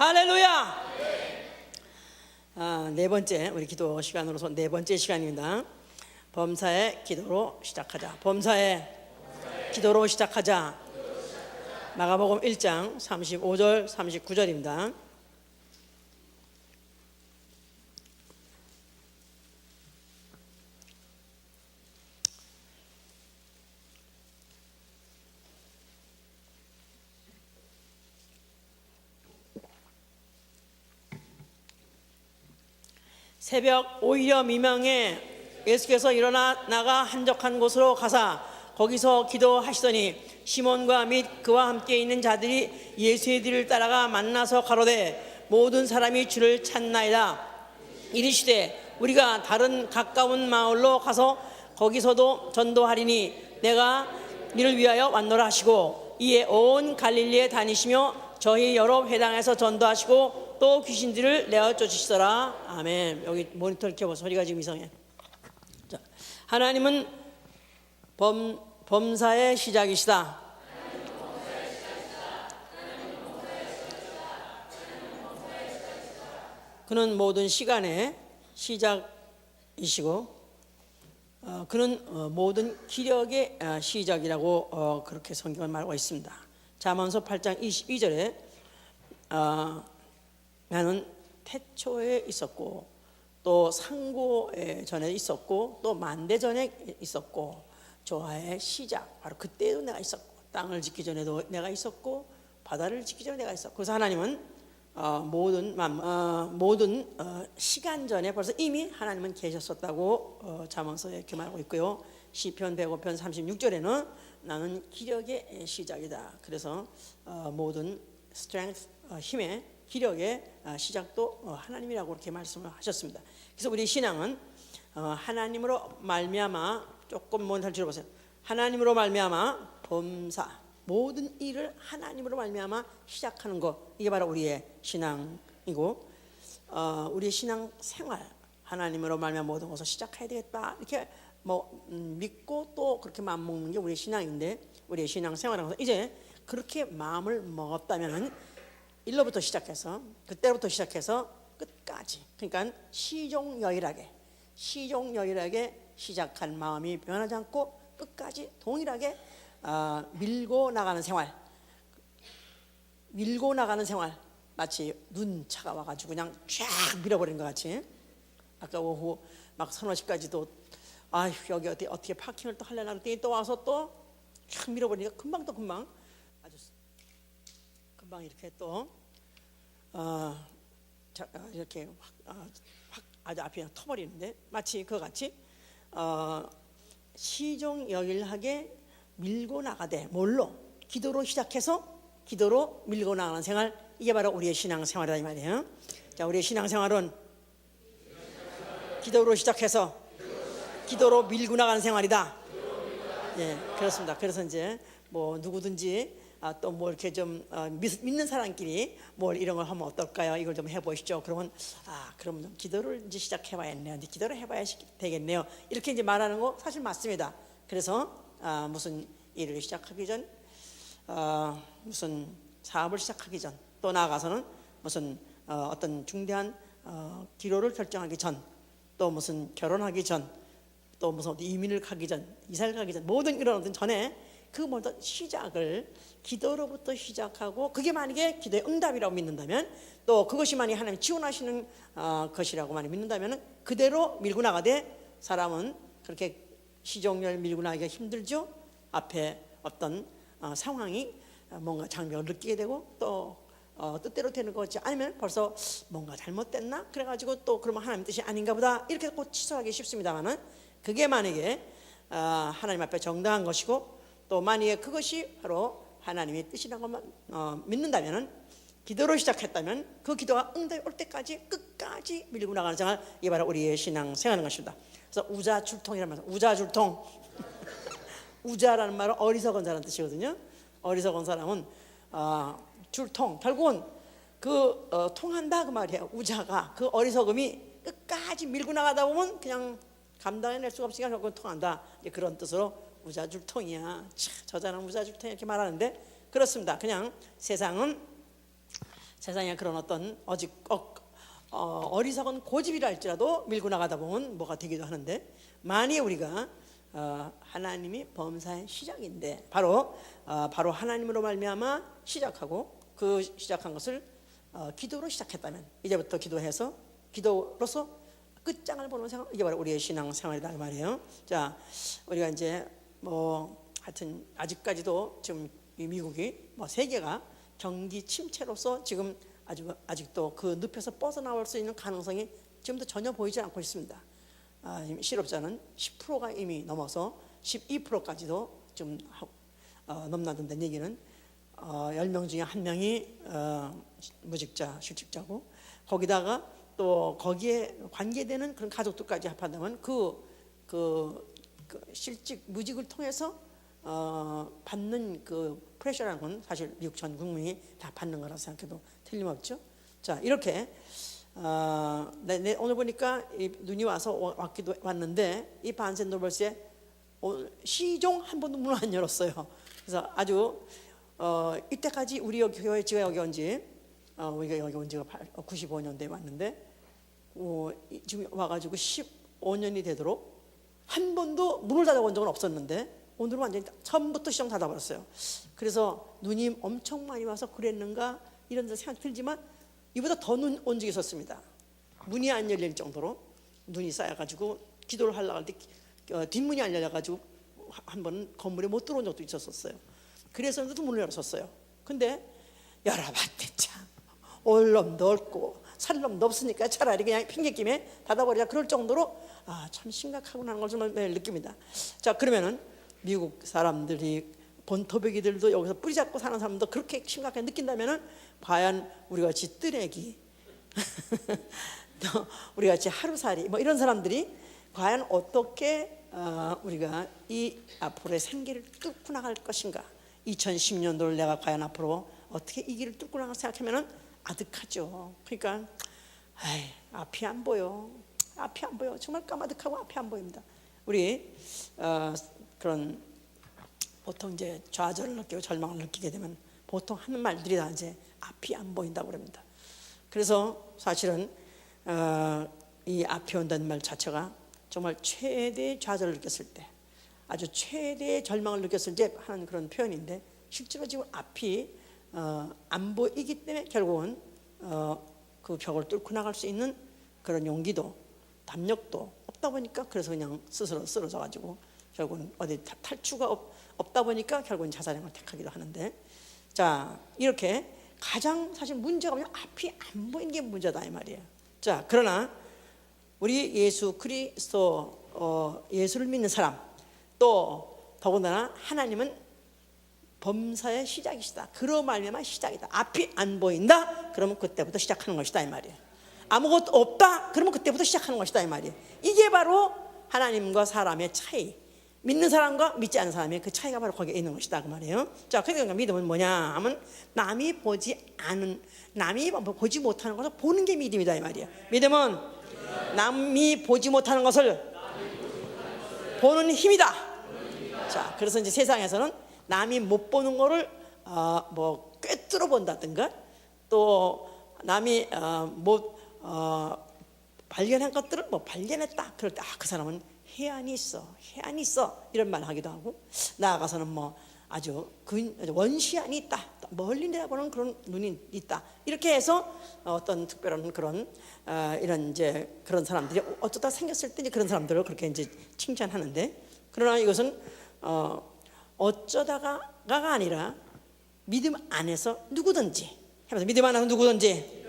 할렐루야. 네 번째 우리 기도 시간으로서 네 번째 시간입니다. 범사의 기도로 시작하자. 범사의 기도로 시작하자. 마가복음 1장 35절 39절입니다. 새벽 오히려 미명에 예수께서 일어나 나가 한적한 곳으로 가사 거기서 기도하시더니 시몬과 및 그와 함께 있는 자들이 예수의 뒤를 따라가 만나서 가로되 모든 사람이 주를 찾나이다. 이르시되 우리가 다른 가까운 마을로 가서 거기서도 전도하리니 내가 이를 위하여 왔노라 하시고 이에 온 갈릴리에 다니시며 저희 여러 회당에서 전도하시고 또 귀신들을 내어 쫓으시더라. 아멘. 여기 모니터를 켜봐. 소리가 지금 이상해. 자, 하나님은 범사의 시작이시다. 그는 모든 시간의 시작이시고 그는 모든 기력의 시작이라고 그렇게 성경을 말하고 있습니다. 잠언서 8장 22절에 나는 태초에 있었고 또 상고에 전에 있었고 또 만대 전에 있었고 조화의 시작 바로 그때도 내가 있었고 땅을 짓기 전에도 내가 있었고 바다를 짓기 전에 내가 있었고 그래서 하나님은 모든 시간 전에 벌써 이미 하나님은 계셨었다고 잠언서에 이렇게 말하고 있고요. 시편 105편 36절에는 나는 기력의 시작이다. 그래서 모든 strength 힘의 기력의 시작도 하나님이라고 그렇게 말씀을 하셨습니다. 그래서 우리 신앙은 하나님으로 말미암아 조금 먼저 들어보세요. 하나님으로 말미암아 범사 모든 일을 하나님으로 말미암아 시작하는 것 이게 바로 우리의 신앙이고 우리의 신앙 생활 하나님으로 말미암아 모든 것을 시작해야 되겠다 이렇게 믿고 또 그렇게 마음 먹는 게 우리의 신앙인데 우리의 신앙 생활은 이제 그렇게 마음을 먹었다면은 일로부터 시작해서 그때부터 시작해서 끝까지 그러니까 시종여일하게 시작한 마음이 변하지 않고 끝까지 동일하게 밀고 나가는 생활 마치 눈 차가워가지고 그냥 쫙 밀어버린 것 같이 아까 오후 막 서너 시까지도 아휴 여기 어떻게 파킹을 또 하려나 그랬더니 또 와서 또 쫙 밀어버리니까 금방 아주 금방 이렇게 또 이렇게 확 아주 앞이 터버리는데 마치 그거 같이 시종여일하게 밀고 나가되 뭘로? 기도로 시작해서 기도로 밀고 나가는 생활 이게 바로 우리의 신앙생활이다 이 말이에요. 자, 우리의 신앙생활은 기도로 시작해서 기도로 밀고 나가는 생활이다. 예, 그렇습니다. 그래서 이제 누구든지 또 이렇게 좀 믿는 사람끼리 이런 걸 하면 어떨까요? 이걸 좀 해보시죠. 그러면 그럼 좀 기도를 이제 시작해봐야겠네요. 기도를 해봐야 되겠네요. 이렇게 이제 말하는 거 사실 맞습니다. 그래서 무슨 일을 시작하기 전, 무슨 사업을 시작하기 전, 또 나아가서는 무슨 어떤 중대한 기로를 결정하기 전, 또 무슨 결혼하기 전, 또 무슨 이민을 가기 전, 이사를 가기 전, 모든 이런 어떤 전에 그 모든 시작을 기도로부터 시작하고 그게 만약에 기도의 응답이라고 믿는다면 또 그것이 만약에 하나님 지원하시는 것이라고 만약 믿는다면 그대로 밀고 나가되 사람은 그렇게 시종열 밀고 나가기가 힘들죠. 앞에 어떤 상황이 뭔가 장벽을 느끼게 되고 또 뜻대로 되는 것 같지 않으면 벌써 뭔가 잘못됐나? 그래가지고 또 그러면 하나님 뜻이 아닌가 보다 이렇게 꼭 취소하기 쉽습니다만은 그게 만약에 하나님 앞에 정당한 것이고 또 만약에 그것이 바로 하나님의 뜻이라고 믿는다면 기도로 시작했다면 그 기도가 응답이 올 때까지 끝까지 밀고 나가는 생활 이게 바로 우리의 신앙 생활인 것입니다. 그래서 우자줄통이라는 말 우자줄통 우자라는 말은 어리석은 사람 뜻이거든요. 어리석은 사람은 줄통 결국은 통한다 그 말이에요. 우자가 그 어리석음이 끝까지 밀고 나가다 보면 그냥 감당해낼 수가 없으니까 결국은 통한다 이제 그런 뜻으로 우자줄통이야. 저 사람 우자줄통 이렇게 말하는데 그렇습니다. 그냥 세상은 세상에 그런 어떤 어리석은 고집이라 할지라도 밀고 나가다 보면 뭐가 되기도 하는데, 만일 우리가 하나님이 범사의 시작인데 바로 하나님으로 말미암아 시작하고 그 시작한 것을 기도로 시작했다면, 이제부터 기도해서 기도로서 끝장을 보는 생활, 이게 바로 우리의 신앙 생활이다 그 말이에요. 자, 우리가 이제 하여튼 아직까지도 지금 이 미국이 세계가 경기 침체로서 지금 아직도 그 늪에서 벗어나올 수 있는 가능성이 지금도 전혀 보이지 않고 있습니다. 실업자는 10%가 이미 넘어서 12%까지도 좀 넘나든다는 얘기는 10명 중에 1명이 무직자, 실직자고, 거기다가 또 거기에 관계되는 그런 가족들까지 합한다면 그 실직, 무직을 통해서 받는 그 프레셔라는 건 사실 미국 전 국민이 다 받는 거라고 생각해도 틀림없죠. 자, 이렇게 오늘 보니까 눈이 왔는데 이 바운스 앤 노블스의 시종 한 번도 문을 안 열었어요. 그래서 아주 이때까지 우리 교회 제가 여기 온지 우리가 여기 온 지가 95년대에 왔는데 지금 와가지고 15년이 되도록 한 번도 문을 닫아본 적은 없었는데 오늘은 완전히 처음부터 시정 닫아버렸어요. 그래서 눈이 엄청 많이 와서 그랬는가 이런 생각 들지만 이보다 더 눈 온 적이 있었습니다. 문이 안 열릴 정도로 눈이 쌓여가지고 기도를 하려고 할 때 뒷문이 안 열려가지고 한 번은 건물에 못 들어온 적도 있었어요. 그래서 문을 열었었어요. 근데 열어봤대 참 올 놈도 없고 살 놈도 없으니까 차라리 그냥 핑계김에 닫아버리자 그럴 정도로 참 심각하구나 하는 걸 좀 매일 느낍니다. 자, 그러면은 미국 사람들이 본토배기들도 여기서 뿌리 잡고 사는 사람도 그렇게 심각하게 느낀다면은 과연 우리 같이 쓰레기 또 우리 같이 하루살이 이런 사람들이 과연 어떻게 우리가 이 앞으로의 생기를 뚫고 나갈 것인가, 2010년도를 내가 과연 앞으로 어떻게 이 길을 뚫고 나갈 생각하면은 아득하죠. 그러니까 앞이 안 보여. 정말 까마득하고 앞이 안 보입니다. 우리 그런 보통 이제 좌절을 느끼고 절망을 느끼게 되면 보통 하는 말들이 다 이제 앞이 안 보인다고 그럽니다. 그래서 사실은 이 앞이 온다는 말 자체가 정말 최대의 좌절을 느꼈을 때, 아주 최대의 절망을 느꼈을 때 하는 그런 표현인데, 실제로 지금 앞이 안 보이기 때문에 결국은 그 벽을 뚫고 나갈 수 있는 그런 용기도 담력도 없다 보니까, 그래서 그냥 스스로 쓰러져 가지고 결국은 어디 탈출가 없다 보니까 결국은 자살행을 택하기도 하는데, 자, 이렇게 가장 사실 문제가 뭐냐, 앞이 안 보이는 게 문제다 이 말이에요. 자, 그러나 우리 예수 그리스도 예수를 믿는 사람, 또 더군다나 하나님은 범사의 시작이시다. 그로 말미암아 시작이다. 앞이 안 보인다? 그러면 그때부터 시작하는 것이다 이 말이에요. 아무것도 없다? 그러면 그때부터 시작하는 것이다 이 말이에요. 이게 바로 하나님과 사람의 차이, 믿는 사람과 믿지 않는 사람의 그 차이가 바로 거기에 있는 것이다 그 말이에요. 자, 그러니까 믿음은 뭐냐 하면 남이 보지 못하는 것을 보는 게 믿음이다 이 말이에요. 믿음은 남이 보지 못하는 것을 보는 힘이다. 자, 그래서 이제 세상에서는 남이 못 보는 거를 꿰뚫어 본다든가, 또 남이 못 발견한 것들을 발견했다. 그럴 때 그 사람은 해안이 있어 이런 말 하기도 하고, 나아가서는 아주 원시안이 있다, 멀리 내다보는 그런 눈이 있다, 이렇게 해서 어떤 특별한 그런 이런 이제 그런 사람들이 어쩌다 생겼을 때 이제 그런 사람들을 그렇게 이제 칭찬하는데, 그러나 이것은 어쩌다가가 아니라 믿음 안에서 누구든지 해봐서, 믿음 안에서 누구든지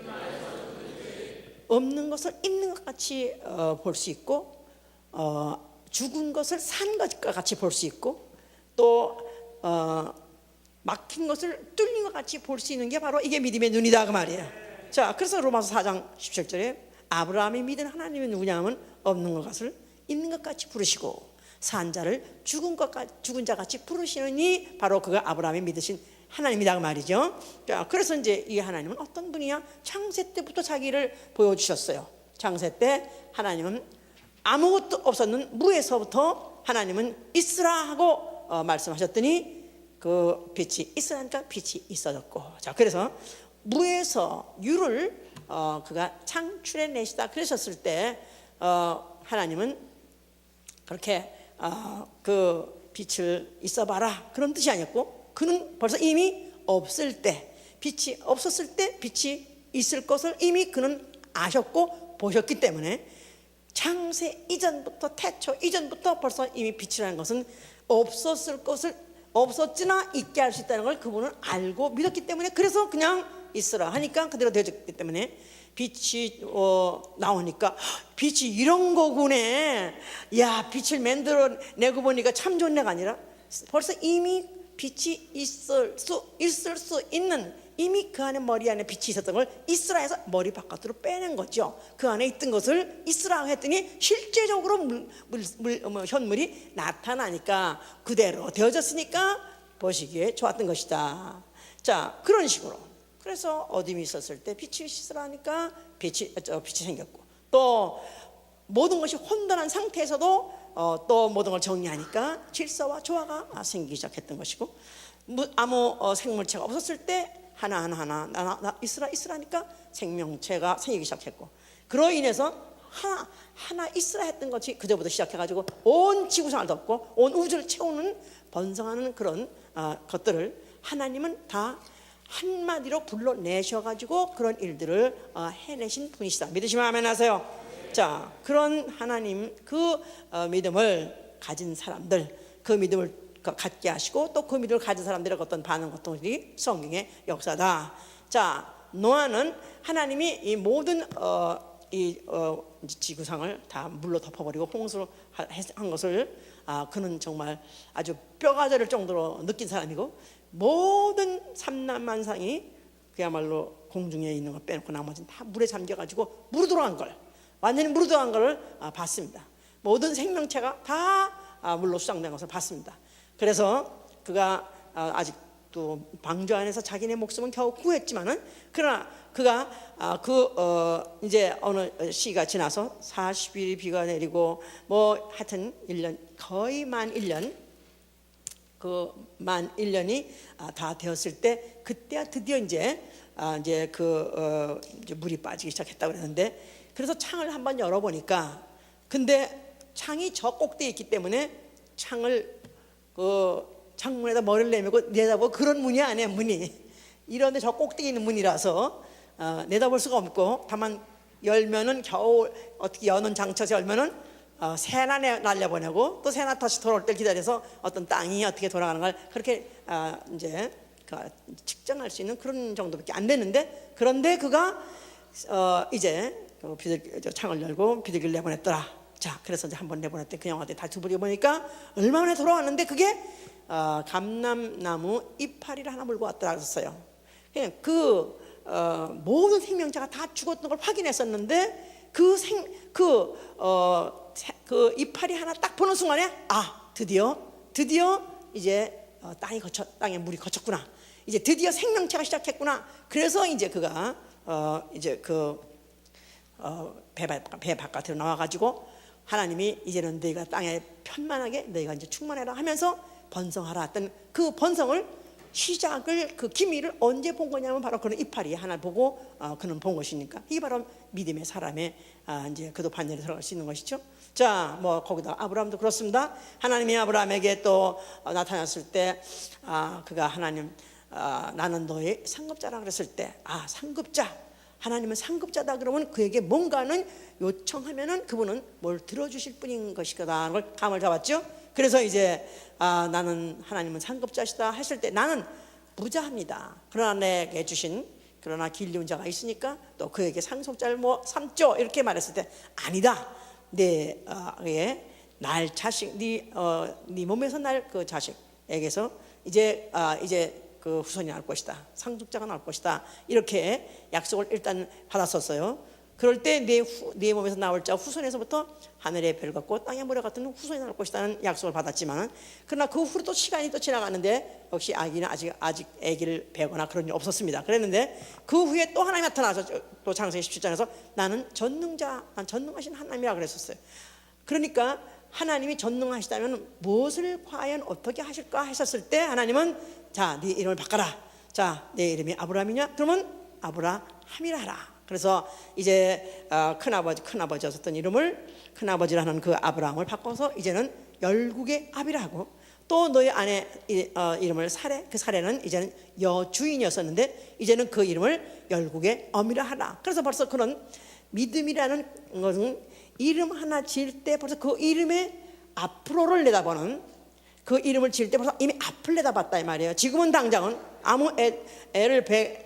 없는 것을 있는 것 같이 볼 수 있고, 죽은 것을 산 것과 같이 볼 수 있고, 또 막힌 것을 뚫린 것 같이 볼 수 있는 게 바로 이게 믿음의 눈이다 그 말이에요. 자, 그래서 로마서 4장 17절에 아브라함이 믿은 하나님이 누구냐 하면 없는 것을 있는 것 같이 부르시고 산 자를 죽은 자 같이 부르시느니 바로 그가 아브라함이 믿으신 하나님이다 그 말이죠. 자, 그래서 이제 이 하나님은 어떤 분이냐, 창세 때부터 자기를 보여주셨어요. 창세 때 하나님은 아무것도 없었는 무에서부터 하나님은 있으라 하고 말씀하셨더니 그 빛이 있으라니까 빛이 있어졌고, 자, 그래서 무에서 유를 그가 창출해 내시다 그러셨을 때 하나님은 그렇게 그 빛을 있어봐라 그런 뜻이 아니었고, 그는 벌써 이미 없을 때, 빛이 없었을 때 빛이 있을 것을 이미 그는 아셨고 보셨기 때문에 창세 이전부터, 태초 이전부터 벌써 이미 빛이라는 것은 없었을 것을 없었지나 있게 할 수 있다는 걸 그분은 알고 믿었기 때문에, 그래서 그냥 있으라 하니까 그대로 되어졌기 때문에 빛이 나오니까 빛이 이런 거구네, 야 빛을 만들어내고 보니까 참 좋네가 아니라 벌써 이미 빛이 있을 수 있는, 이미 그 안에 머리 안에 빛이 있었던 걸 있으라 해서 머리 바깥으로 빼낸 거죠. 그 안에 있던 것을 있으라 했더니 실제적으로 현물이 나타나니까 그대로 되어졌으니까 보시기에 좋았던 것이다. 자, 그런 식으로 그래서 어둠이 있었을 때 빛이 있으라 하니까 빛이 생겼고, 또 모든 것이 혼돈한 상태에서도 또 모든 걸 정리하니까 질서와 조화가 생기기 시작했던 것이고, 아무 생물체가 없었을 때 하나하나 있으라니까 생명체가 생기기 시작했고, 그로 인해서 하나 있으라 했던 것이 그저부터 시작해가지고 온 지구상을 덮고 온 우주를 채우는 번성하는 그런 것들을 하나님은 다 한마디로 불러내셔가지고 그런 일들을 해내신 분이시다. 믿으시면 아멘 하세요. 자, 그런 하나님 그 믿음을 가진 사람들, 그 믿음을 갖게 하시고 또 그 믿음을 가진 사람들의 어떤 반응 것들이 성경의 역사다. 자, 노아는 하나님이 이 모든 지구상을 다 물로 덮어버리고 홍수로 한 것을 그는 정말 아주 뼈가 저릴 정도로 느낀 사람이고, 모든 삼남만상이 그야말로 공중에 있는 걸 빼놓고 나머지는 다 물에 잠겨가지고 무르 들어간 걸, 완전히 무르 들어간 걸 봤습니다. 모든 생명체가 다 물로 수장된 것을 봤습니다. 그래서 그가 아직도 방주 안에서 자기네 목숨은 겨우 구했지만은, 그러나 그가 이제 어느 시가 지나서 40일이 비가 내리고 뭐 하여튼 1년, 거의 만 1년, 그 만 1년이 다 되었을 때, 그때야 드디어 이제 이제 물이 빠지기 시작했다고 그랬는데, 그래서 창을 한번 열어보니까, 근데 창이 저 꼭대기에 있기 때문에 창을 창문에다 머리를 내밀고 내다보고, 그런 문이 아니야. 문이 이런데 저 꼭대기에 있는 문이라서 내다볼 수가 없고, 다만 열면은 겨우 어떻게 여는 장쳐서 열면은 새나 날려보내고 또 새나 다시 돌아올 때 기다려서 어떤 땅이 어떻게 돌아가는 걸 그렇게 이제 측정할 수 있는 그런 정도밖에 안 되는데, 그런데 그가 이제 창을 열고 비둘기를 내보냈더라. 자, 그래서 이제 한번 내보냈더니 그 영화들 다 두부려 보니까 얼마 만에 돌아왔는데 그게 감람나무 이파리를 하나 물고 왔더라 그랬어요. 그냥 모든 생명체가 다 죽었던 걸 확인했었는데, 그 이파리 하나 딱 보는 순간에 드디어 이제 땅에 물이 거쳤구나, 이제 드디어 생명체가 시작했구나. 그래서 이제 그가 이제 배 바깥으로 나와가지고 하나님이 이제는 너희가 땅에 편만하게 너희가 이제 충만해라 하면서 번성하라 했던 그 번성을 시작을, 그 기미를 언제 본 거냐면 바로 그런 이파리 하나 보고 그는 본 것이니까, 이게 바로 믿음의 사람의 이제 그도 반열에 들어갈 수 있는 것이죠. 자, 뭐 거기다 아브라함도 그렇습니다. 하나님이 아브라함에게 또 나타났을 때 그가 하나님 나는 너의 상급자라 그랬을 때, 상급자, 하나님은 상급자다 그러면 그에게 뭔가는 요청하면은 그분은 뭘 들어주실 분인 것이거다라는 걸 감을 잡았죠. 그래서 이제 나는 하나님은 상급자시다 했을 때, 나는 부자합니다. 그러나 내게 주신 그러나 길리운 자가 있으니까 또 그에게 상속자를 삼죠 이렇게 말했을 때, 아니다, 날 자식, 네 몸에서 날 그 자식에게서 이제 그 후손이 나올 것이다, 상속자가 나올 것이다, 이렇게 약속을 일단 받았었어요. 그럴 때 네 몸에서 나올 자 후손에서부터 하늘의 별 같고 땅의 모래 같은 후손이 나올 것이라는 약속을 받았지만, 그러나 그 후로 또 시간이 또 지나갔는데 역시 아기는 아직 아기를 베거나 그런 일 없었습니다. 그랬는데 그 후에 또 하나님이 나타나서 또 창세기 17장에서 나는 전능하신 하나님이라 그랬었어요. 그러니까 하나님이 전능하시다면 무엇을 과연 어떻게 하실까 했었을 때, 하나님은 자, 네 이름을 바꿔라. 자, 내 이름이 아브라함이냐? 그러면 아브라함이라 하라. 그래서 이제 큰아버지였었던 이름을 큰아버지라는 그 아브라함을 바꿔서 이제는 열국의 아비라 하고, 또 너희 아내 이름을 사레, 그 사레는 이제는 여주인이었었는데 이제는 그 이름을 열국의 어미라 하라. 그래서 벌써 그런 믿음이라는 것은 이름 하나 지을 때 벌써 그 이름의 앞으로를 내다보는, 그 이름을 지을 때 벌써 이미 앞을 내다봤다 이 말이에요. 지금은 당장은 아무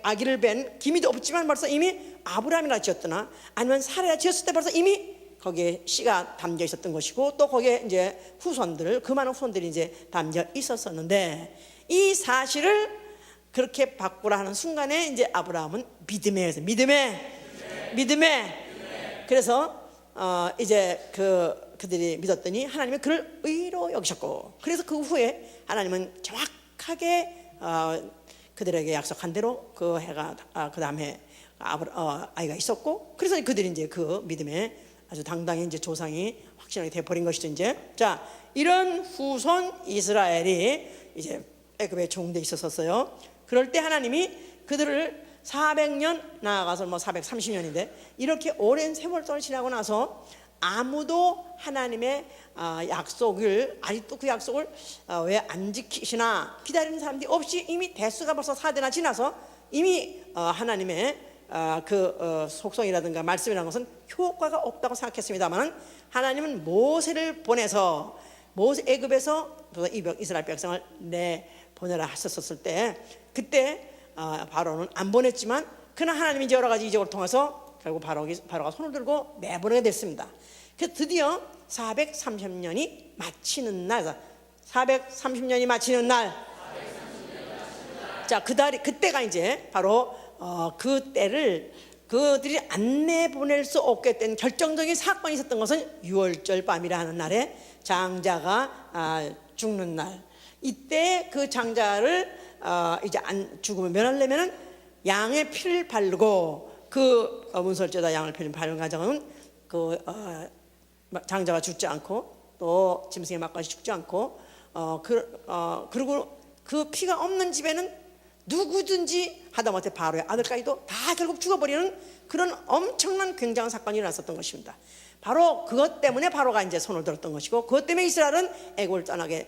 아기를 뵌 기미도 없지만 벌써 이미 아브라함이라 지었더나 아니면 사레라 지었을 때 벌써 이미 거기에 씨가 담겨 있었던 것이고, 또 거기에 이제 후손들, 그 많은 후손들이 이제 담겨 있었었는데, 이 사실을 그렇게 바꾸라 하는 순간에 이제 아브라함은 믿음에 그래서 이제 그들이 믿었더니 하나님이 그를 의로 여기셨고, 그래서 그 후에 하나님은 정확하게 그들에게 약속한 대로 그 해가 그 다음에 아이가 있었고, 그래서 그들이 이제 그 믿음에 아주 당당히 이제 조상이 확실하게 돼버린 것이죠. 이제 자, 이런 후손 이스라엘이 이제 애굽에 종돼 있었어요. 그럴 때 하나님이 그들을 400년 나아가서 뭐 430년인데 이렇게 오랜 세월동안 지나고 나서 아무도 하나님의 약속을, 아직도 그 약속을 왜 안 지키시나 기다리는 사람들이 없이 이미 대수가 벌써 4대나 지나서 이미 하나님의 속성이라든가 말씀이라는 것은 효과가 없다고 생각했습니다만, 하나님은 모세를 보내서 애굽에서 이스라엘 백성을 내보내라 하셨을 때, 그때 바로는 안 보냈지만 그러나 하나님이 이제 여러 가지 이적을 통해서 결국 바로가 손을 들고 내보내게 됐습니다. 그래서 드디어 430년이 마치는 날, 430년이 마치는 날, 자, 그때가 이제 바로 그 때를 그들이 안 내보낼 수 없게 된 결정적인 사건이 있었던 것은 유월절 밤이라 하는 날에 장자가 죽는 날. 이때 그 장자를 이제 죽으면 면하려면은 양의 피를 바르고, 그 문설주에다 양을 피를 바르는 가정은 그 장자가 죽지 않고 또 짐승의 막까지 죽지 않고 그리고 그 피가 없는 집에는 누구든지 하다못해 바로의 아들까지도 다 결국 죽어버리는 그런 엄청난 굉장한 사건이 일어났었던 것입니다. 바로 그것 때문에 바로가 이제 손을 들었던 것이고, 그것 때문에 이스라엘은 애굽을 떠나게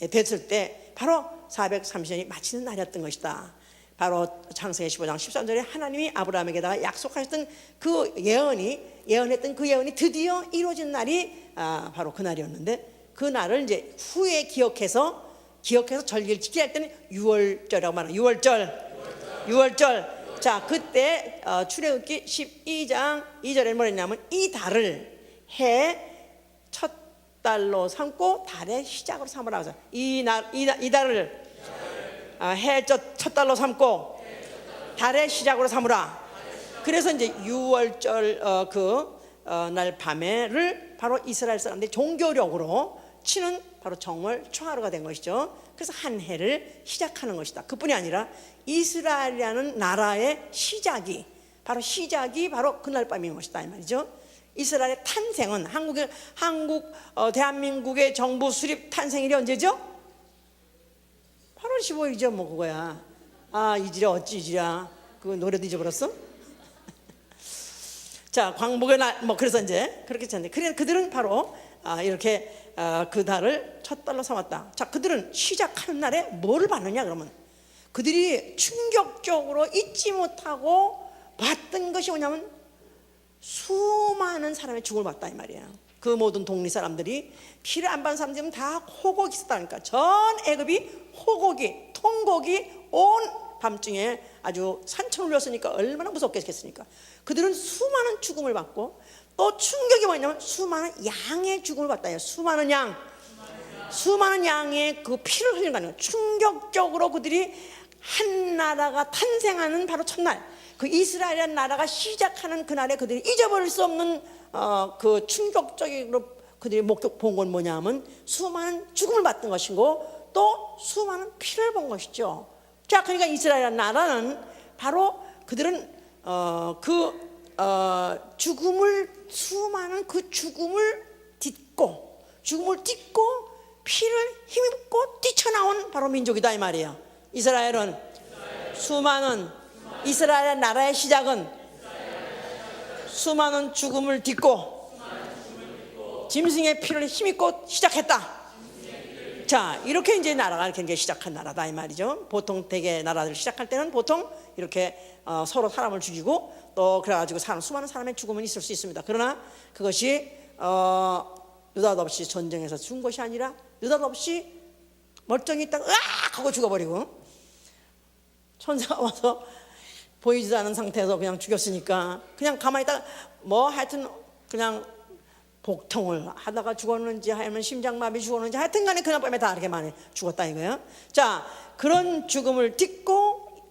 됐을 때 바로 430년이 마치는 날이었던 것이다. 바로 창세기 15장 13절에 하나님이 아브라함에게다가 약속하셨던 그 예언했던 그 예언이 드디어 이루어진 날이 바로 그 날이었는데, 그 날을 이제 후에 기억해서 절기를 지켜야 할 때는 유월절이라고 말하는 유월절. 자, 그때 출애굽기 12장 2절에 뭐라 했냐면, 이 달을 해 첫 달로 삼고 달의 시작으로 삼으라고 해서 이 달을 해 첫 달로 삼고 달의 시작으로 삼으라. 그래서 이제 유월절 날 밤에를 바로 이스라엘 사람들이 종교력으로 치는 바로 정월 초하루가 된 것이죠. 그래서 한 해를 시작하는 것이다. 그뿐이 아니라 이스라엘이라는 나라의 시작이 바로 그날 밤인 것이다 이 말이죠. 이스라엘의 탄생은 대한민국의 정부 수립 탄생일이 언제죠? 8월 15일이죠. 뭐 그거야. 이지라 어찌 이지라. 그 노래도 잊어버렸어? 자, 광복의 날 뭐 그래서 이제 그렇게 했는데, 그래 그들은 바로 이렇게 그 달을 첫 달로 삼았다. 자, 그들은 시작하는 날에 뭐를 받느냐 그러면, 그들이 충격적으로 잊지 못하고 봤던 것이 뭐냐면 수많은 사람의 죽음을 봤다 이 말이야. 그 모든 독립 사람들이 피를 안 받은 사람들은 다 호곡이 있었다니까. 전 애굽이 호곡이 통곡이 온 밤중에 아주 산천을 울렸으니까 얼마나 무섭겠습니까. 그들은 수많은 죽음을 받고, 또 충격이 뭐냐면 수많은 양의 죽음을 봤다. 수많은 양의 그 피를 흘리는 거 아니에요. 충격적으로 그들이 한 나라가 탄생하는 바로 첫날, 그 이스라엘이라는 나라가 시작하는 그날에 그들이 잊어버릴 수 없는 그 충격적으로 그들이 본 건 뭐냐면 수많은 죽음을 받던 것이고, 또 수많은 피를 본 것이죠. 자, 그러니까 이스라엘이라는 나라는 바로 그들은 수많은 그 죽음을 딛고 피를 힘입고 뛰쳐나온 바로 민족이다 이 말이에요. 이스라엘은 수많은 이스라엘 나라의 시작은 수많은 죽음을 딛고 짐승의 피를 힘입고 시작했다. 자, 이렇게 이제 나라가 이렇게 시작한 나라다 이 말이죠. 보통 대개 나라들 시작할 때는 보통 이렇게 서로 사람을 죽이고 또 그래가지고 수많은 사람의 죽음은 있을 수 있습니다. 그러나 그것이 느닷없이 전쟁에서 죽은 것이 아니라 느닷없이 멀쩡히 있다가 으악 하고 죽어버리고 천사가 와서 보이지도 않은 상태에서 그냥 죽였으니까 그냥 가만히 있다가 뭐 하여튼 그냥 복통을 하다가 죽었는지 아니면 심장마비 죽었는지 하여튼 간에 그냥 밤에 다 이렇게 많이 죽었다 이거예요. 자, 그런 죽음을 딛고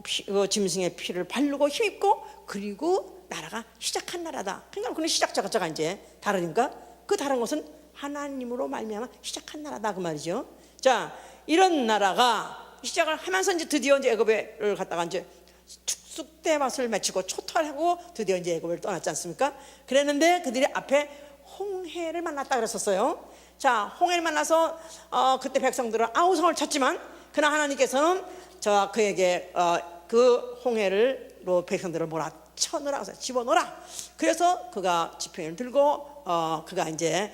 짐승의 피를 바르고 힘입고 그리고 나라가 시작한 나라다. 그러니까 그 시작자가 이제 다르니까 그 다른 것은 하나님으로 말미암아 시작한 나라다 그 말이죠. 자, 이런 나라가 시작을 하면서 이제 드디어 이제 애굽을 갔다가 이제 쑥대밭을 맺히고 초탈하고 드디어 이제 애굽을 떠났지 않습니까? 그랬는데 그들이 앞에 홍해를 만났다 그랬었어요. 자, 홍해를 만나서 그때 백성들은 아우성을 찾지만 그러나 하나님께서는 그에게 그 홍해를 백성들을 몰아쳐넣으라, 집어넣으라. 그래서 그가 지팡이를 들고 그가 이제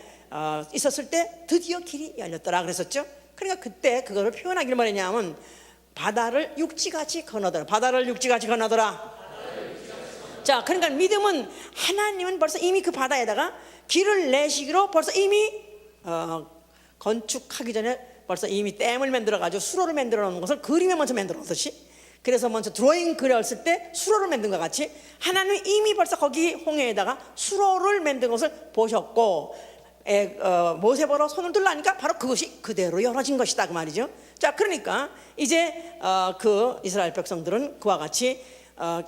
있었을 때 드디어 길이 열렸더라 그랬었죠. 그러니까 그때 그거를 표현하기를 뭐랬냐면 바다를 육지같이 건너더라. 바다를 육지같이 건너더라. 자, 그러니까 믿음은 하나님은 벌써 이미 그 바다에다가 길을 내시기로 벌써 이미 건축하기 전에 벌써 이미 댐을 만들어가지고 수로를 만들어 놓은 것을 그림에 먼저 만들어 놓듯이, 그래서 먼저 드로잉 그렸을 때 수로를 만든 것 같이 하나님은 이미 벌써 거기 홍해에다가 수로를 만든 것을 보셨고 모세보러 손을 들라니까 바로 그것이 그대로 열어진 것이다 그 말이죠. 자, 그러니까 이제 그 이스라엘 백성들은 그와 같이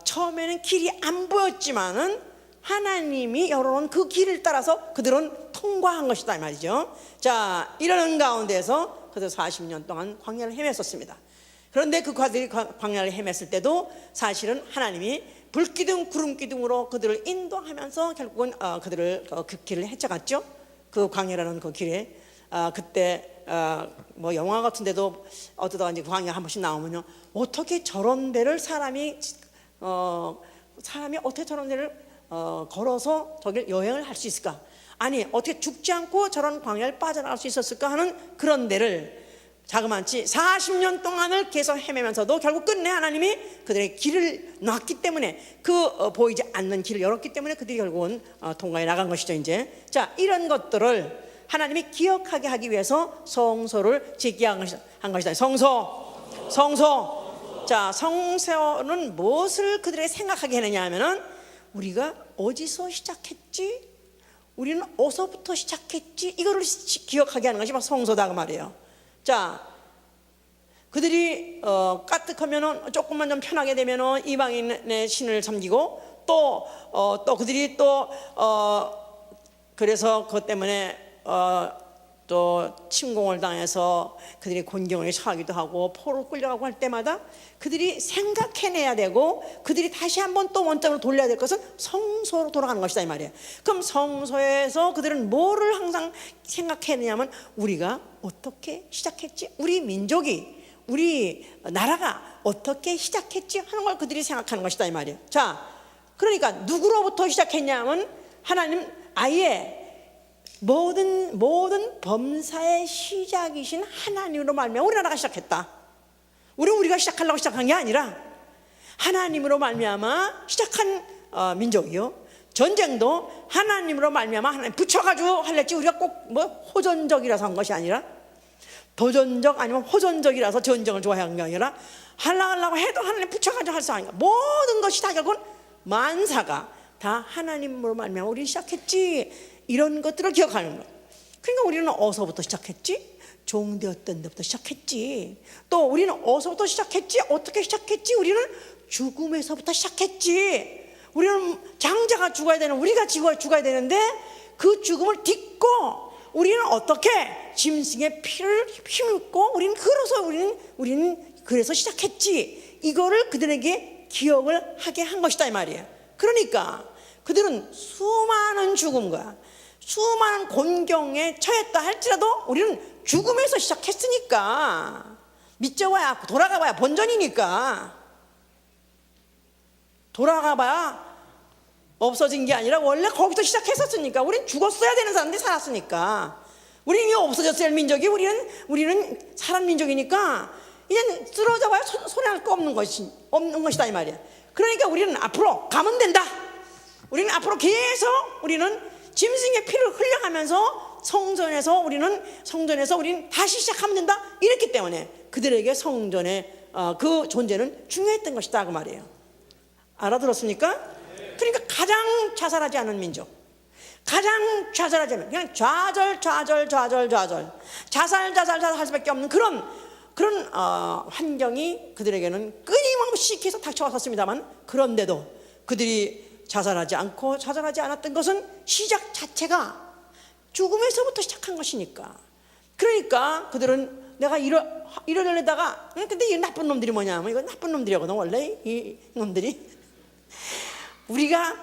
처음에는 길이 안 보였지만은 하나님이 열어놓은 그 길을 따라서 그들은 통과한 것이다 이 말이죠. 자, 이러는 가운데서 그들 40년 동안 광야를 헤맸었습니다. 그런데 그 광야를 헤맸을 때도 사실은 하나님이 불기둥 구름기둥으로 그들을 인도하면서 결국은 그들을 그 길을 헤쳐갔죠. 그 광야라는 그 길에 그때 뭐 영화 같은 데도 어쩌다가 이제 광야 한 번씩 나오면요, 어떻게 저런 데를 사람이 어떻게 저런 데를 걸어서 저길 여행을 할 수 있을까? 아니, 어떻게 죽지 않고 저런 광야를 빠져나갈 수 있었을까 하는 그런 데를 자그마치 40년 동안을 계속 헤매면서도 결국 끝내 하나님이 그들의 길을 놨기 때문에 보이지 않는 길을 열었기 때문에 그들이 결국은 통과해 나간 것이죠 이제. 자, 이런 것들을 하나님이 기억하게 하기 위해서 성소를 짓게 한 것이다. 성소. 자, 성소는 무엇을 그들에게 생각하게 하느냐 하면은 우리가 어디서 시작했지? 우리는 어디서부터 시작했지? 이거를 기억하게 하는 것이 바로 성소다 그 말이에요. 자, 그들이 까뜩하면은 조금만 좀 편하게 되면은 이방인의 신을 섬기고 또 그들이 그래서 그것 때문에 또 침공을 당해서 그들이 곤경을 처하기도 하고 포로 끌려가고 할 때마다 그들이 생각해내야 되고 그들이 다시 한번 또 원점으로 돌려야 될 것은 성소로 돌아가는 것이다 이 말이에요. 그럼 성소에서 그들은 뭐를 항상 생각해내냐면 우리가 어떻게 시작했지? 우리 민족이, 우리 나라가 어떻게 시작했지? 하는 걸 그들이 생각하는 것이다 이 말이에요. 자, 그러니까 누구로부터 시작했냐면 하나님 아예 모든 범사의 시작이신 하나님으로 말미암아 우리나라가 시작했다. 우리가 시작하려고 시작한 게 아니라 하나님으로 말미암아 시작한 민족이요. 전쟁도 하나님으로 말미암아 하나님 붙여가지고 할랬지 우리가 꼭 뭐 호전적이라서 한 것이 아니라 도전적 아니면 호전적이라서 전쟁을 좋아한 게 아니라 하려고 해도 하나님 붙여가지고 할 수 아닌가. 모든 것이 다 결국은 만사가 다 하나님으로 말미암아 우리 시작했지. 이런 것들을 기억하는 거예요. 그러니까 우리는 어디서부터 시작했지? 종되었던 데부터 시작했지. 또 우리는 어디서부터 시작했지? 어떻게 시작했지? 우리는 죽음에서부터 시작했지. 우리는 장자가 죽어야 되는, 우리가 죽어야 되는데 그 죽음을 딛고 우리는 어떻게 짐승의 피를 힘입고 우리는 그래서 시작했지. 이거를 그들에게 기억을 하게 한 것이다 이 말이에요. 그러니까 그들은 수많은 죽음과 수많은 곤경에 처했다 할지라도 우리는 죽음에서 시작했으니까, 믿져봐야 돌아가봐야 본전이니까. 돌아가봐야 없어진 게 아니라 원래 거기서 시작했었으니까. 우린 죽었어야 되는 사람들이 살았으니까. 우리는 이미 없어졌어야 할 민족이, 우리는 사람 민족이니까 이제 쓰러져봐야 손해할 거 없는 것이다 이 말이야. 그러니까 우리는 앞으로 가면 된다. 우리는 앞으로 계속 우리는 짐승의 피를 흘려가면서 성전에서 우리는 다시 시작하면 된다. 이랬기 때문에 그들에게 성전의 그 존재는 중요했던 것이다 그 말이에요. 알아들었습니까? 그러니까 가장 자살하지 않은 민족, 가장 자살하지 않은, 그냥 좌절 자살 할 수밖에 없는 그런 환경이 그들에게는 끊임없이 계속 닥쳐왔었습니다만, 그런데도 그들이 자살하지 않고 자살하지 않았던 것은 시작 자체가 죽음에서부터 시작한 것이니까. 그러니까 그들은 내가 이러려다가, 근데 이 나쁜 놈들이 뭐냐면, 이거 나쁜 놈들이거든 원래 이 놈들이. 우리가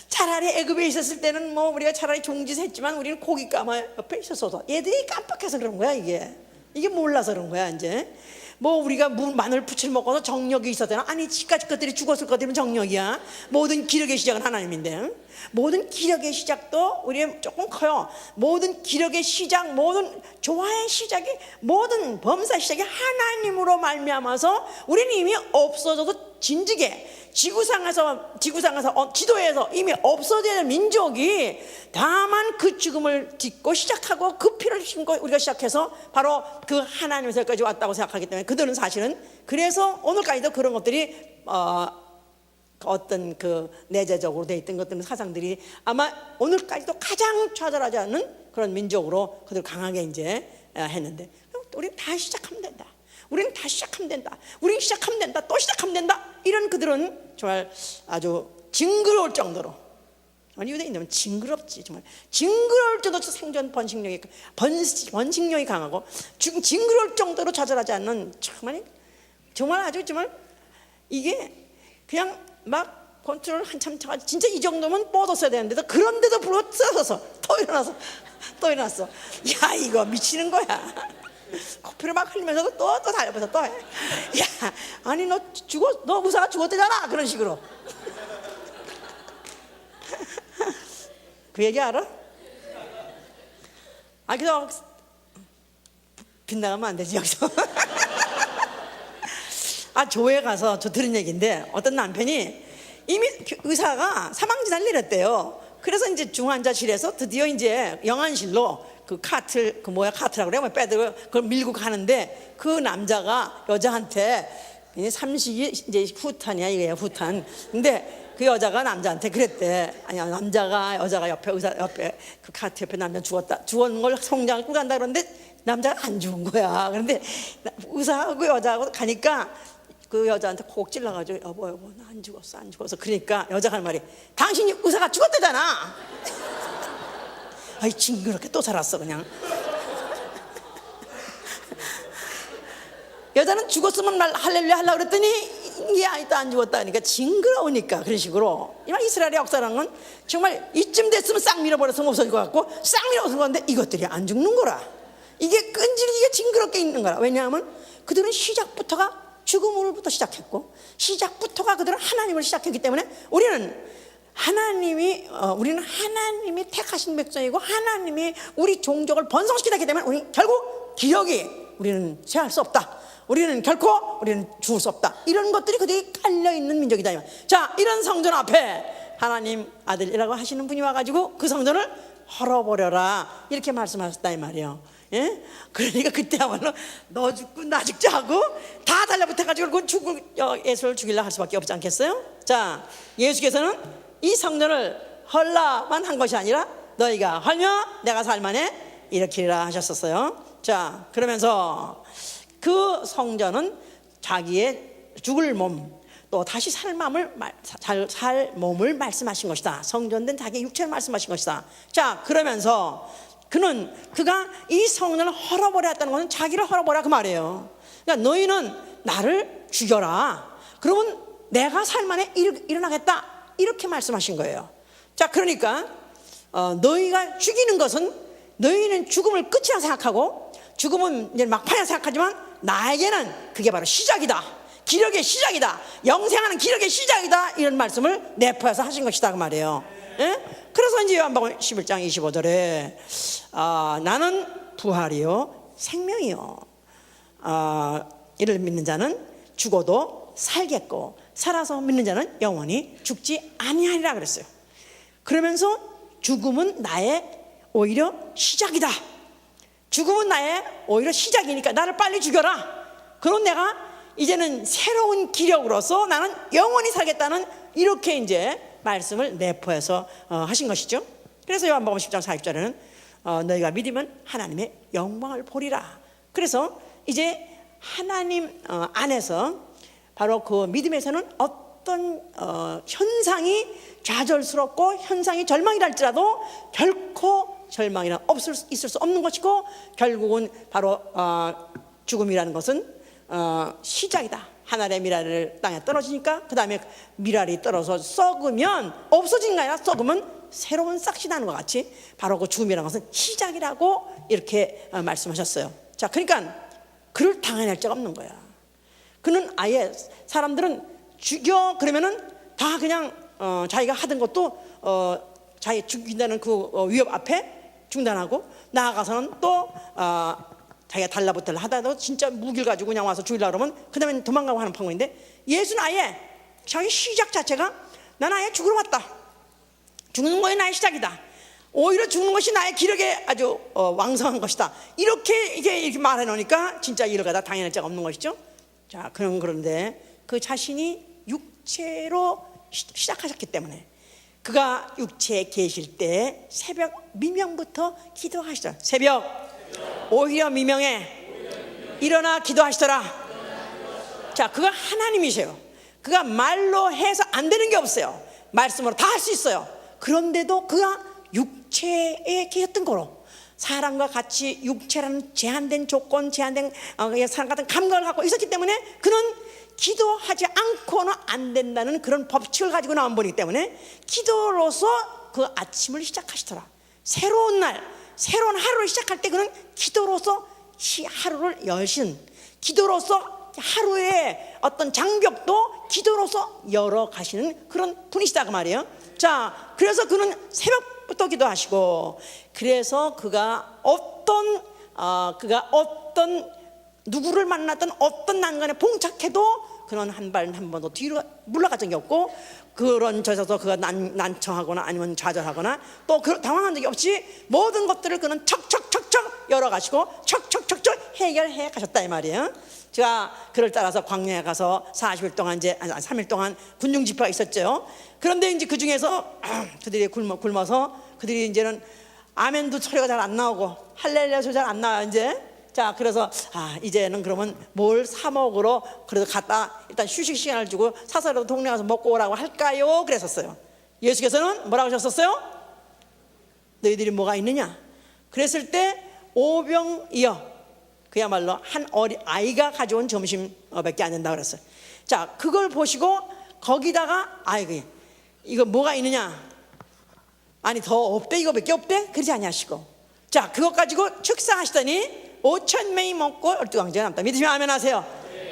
차라리 애굽에 있었을 때는 우리가 차라리 종짓 했지만 우리는 고깃가마 옆에 있었어도 얘들이 깜빡해서 그런 거야. 이게 몰라서 그런 거야. 이제 우리가 마늘 부칠 먹어서 정력이 있었잖아. 아니 지금까지 것들이 죽었을 것들은 정력이야. 모든 기력의 시작은 하나님인데, 모든 기력의 시작도 우리의 조금 커요. 모든 기력의 시작, 모든 조화의 시작이, 모든 범사의 시작이 하나님으로 말미암아서 우리는 이미 없어져도 진즉에 지구상에서 지도에서 이미 없어져야 될 민족이, 다만 그 죽음을 딛고 시작하고 그 피를 힘고 우리가 시작해서 바로 그 하나님에서까지 왔다고 생각하기 때문에 그들은 사실은, 그래서 오늘까지도 그런 것들이 어떤 그 내재적으로 돼 있던 것들은 사상들이 아마 오늘까지도 가장 좌절하지 않는 그런 민족으로 그들 강하게 이제 했는데, 우리는 다시 시작하면 된다. 우리는 다시 시작하면 된다. 우리는 시작하면 된다. 또 시작하면 된다. 이런 그들은 정말 아주 징그러울 정도로, 유대인들은 징그럽지, 정말 징그러울 정도로 생존 번식력이 강하고 징그러울 정도로 좌절하지 않는, 정말 아주 정말 이게 그냥 막 컨트롤 한참 쳐가지고 진짜 이 정도면 뻗었어야 되는데도, 그런데도 불구하고 쓰러져서 또 일어났어. 야, 이거 미치는 거야. 코피를 막 흘리면서도 또 달려서 또 해. 야, 아니 너 의사가 죽었대잖아. 그런 식으로. 그 얘기 알아? 그래서 빗나가면 안 되지 여기서. 조회 가서 저 들은 얘기인데, 어떤 남편이 이미 의사가 사망진단을 내렸대요. 그래서 이제 중환자실에서 드디어 이제 영안실로 카트라고 그래, 빼들고 그걸 밀고 가는데, 그 남자가 여자한테, 삼식이 이제 후탄이야, 이게 후탄. 근데 그 여자가 남자한테 그랬대. 아니, 여자가 의사 옆에 그 카트 옆에 남자 죽은 걸 성장을 꾸고 간다 그러는데 남자가 안 죽은 거야. 그런데 의사하고 여자하고 가니까 그 여자한테 콕 찔러가지고 여보 나 안 죽었어. 그러니까 여자가 할 말이, 당신이 의사가 죽었대잖아. 아이 징그럽게 또 살았어 그냥. 여자는 죽었으면 할렐루야 하려고 그랬더니 이게 아직도 안 죽었다 하니까 징그러우니까 그런 식으로. 이스라엘의 역사라는 건 정말 이쯤 됐으면 싹 밀어버렸으면 없어질 것 같고, 싹 밀어버린 건데 이것들이 안 죽는 거라. 이게 끈질기게 징그럽게 있는 거라. 왜냐하면 그들은 시작부터가 죽음으로부터 시작했고, 시작부터가 그들은 하나님을 시작했기 때문에 우리는 하나님이 택하신 백성이고, 하나님이 우리 종족을 번성시키기 때문에 우리는 결국 우리는 쇠할 수 없다. 우리는 죽을 수 없다. 이런 것들이 그들이 깔려있는 민족이다. 자, 이런 성전 앞에 하나님 아들이라고 하시는 분이 와가지고 그 성전을 헐어버려라, 이렇게 말씀하셨다 이 말이에요. 예? 그러니까 그때야말로 너 죽고 나 죽자 하고 다 달라붙어가지고 예수를 죽이려 할 수밖에 없지 않겠어요? 자, 예수께서는 이 성전을 헐라만 한 것이 아니라 너희가 헐며 내가 살만해 일으키리라 하셨었어요. 자, 그러면서 그 성전은 자기의 죽을 몸, 또 다시 살 몸을 말씀하신 것이다. 성전된 자기의 육체를 말씀하신 것이다. 자, 그러면서 그가 이 성전을 헐어버렸다는 것은 자기를 헐어버려 그 말이에요. 그러니까 너희는 나를 죽여라. 그러면 내가 살만해 일어나겠다. 이렇게 말씀하신 거예요. 자, 그러니까 너희가 죽이는 것은, 너희는 죽음을 끝이라 생각하고 죽음은 이제 막판이라 생각하지만 나에게는 그게 바로 시작이다. 기력의 시작이다. 영생하는 기력의 시작이다. 이런 말씀을 내포해서 하신 것이다 그 말이에요. 예? 그래서 이제 요한복음 11장 25절에 나는 부활이요 생명이요 이를 믿는 자는 죽어도 살겠고 살아서 믿는 자는 영원히 죽지 아니하리라 그랬어요. 그러면서 죽음은 나의 오히려 시작이다. 죽음은 나의 오히려 시작이니까 나를 빨리 죽여라. 그럼 내가 이제는 새로운 기력으로서 나는 영원히 살겠다는 이렇게 이제 말씀을 내포해서 하신 것이죠. 그래서 요한복음 10장 40절에는 너희가 믿으면 하나님의 영광을 보리라. 그래서 이제 하나님 안에서 바로 그 믿음에서는 어떤 현상이 좌절스럽고 현상이 절망이라 할지라도 결코 절망이란 있을 수 없는 것이고 결국은 바로 죽음이라는 것은 시작이다. 하늘의 미랄을 땅에 떨어지니까 그 다음에 미랄이 떨어져 썩으면 없어지는 게 아니라 썩으면 새로운 싹이 나는 것 같이 바로 그 죽음이라는 것은 시작이라고 이렇게 말씀하셨어요. 자, 그러니까 그를 당해낼 자가 없는 거야. 그는 아예 사람들은 죽여 그러면은 다 그냥 자기가 하던 것도 자기 죽인다는 그 위협 앞에 중단하고 나아가서는 또 자기가 달라붙을라 하다도 진짜 무기를 가지고 그냥 와서 죽이려고 그러면 그 다음에 도망가고 하는 방법인데 예수는 아예 자기 시작 자체가 나는 아예 죽으러 왔다. 죽는 거에 나의 시작이다. 오히려 죽는 것이 나의 기력에 아주 왕성한 것이다. 이렇게 말해 놓으니까 진짜 이를 갖다 당연할 자가 없는 것이죠. 자, 그런데 그 자신이 육체로 시작하셨기 때문에 그가 육체에 계실 때 새벽 미명부터 기도하시더라. 새벽 오히려 미명에 일어나 기도하시더라. 자, 그가 하나님이세요. 그가 말로 해서 안 되는 게 없어요. 말씀으로 다 할 수 있어요. 그런데도 그가 육체에 계셨던 거로 사람과 같이 육체라는 제한된 조건, 제한된 사람 같은 감각을 갖고 있었기 때문에 그는 기도하지 않고는 안 된다는 그런 법칙을 가지고 나온 분이기 때문에 기도로서 그 아침을 시작하시더라. 새로운 날, 새로운 하루를 시작할 때 그는 기도로서 하루를 여신, 기도로서 하루의 어떤 장벽도 기도로서 열어 가시는 그런 분이시다 그 말이에요. 자, 그래서 그는 새벽부터 기도하시고 그래서 그가 어떤 누구를 만나든 어떤 난간에 봉착해도 그는 한 번도 뒤로 물러간 적이 없고 그런 저에서 그가 난처하거나 아니면 좌절하거나 또 당황한 적이 없이 모든 것들을 그는 척척척척 열어가시고 척척척척 해결해 가셨다 이 말이에요. 제가 그를 따라서 광야에 가서 40일 동안 이제 3일 동안 군중 집회가 있었죠. 그런데 이제 그 중에서 그들이 굶어서 그들이 이제는 아멘도 소리가 잘 안 나오고 할렐루야 소리 잘 안 나와요 이제. 자, 그래서 이제는 그러면 뭘 사 먹으러 그래도 갔다 일단 휴식 시간을 주고 사서라도 동네 가서 먹고 오라고 할까요? 그랬었어요. 예수께서는 뭐라고 하셨었어요? 너희들이 뭐가 있느냐? 그랬을 때 오병이어 그야말로 한 아이가 가져온 점심밖에 안 된다고 그랬어요. 자, 그걸 보시고 거기다가 이거 뭐가 있느냐? 아니 더 없대 이거밖에 없대? 그러지 아니하시고 자, 그것 가지고 축사하시더니 5,000명이 먹고 12광지가 남다. 믿으시면 아멘 하세요.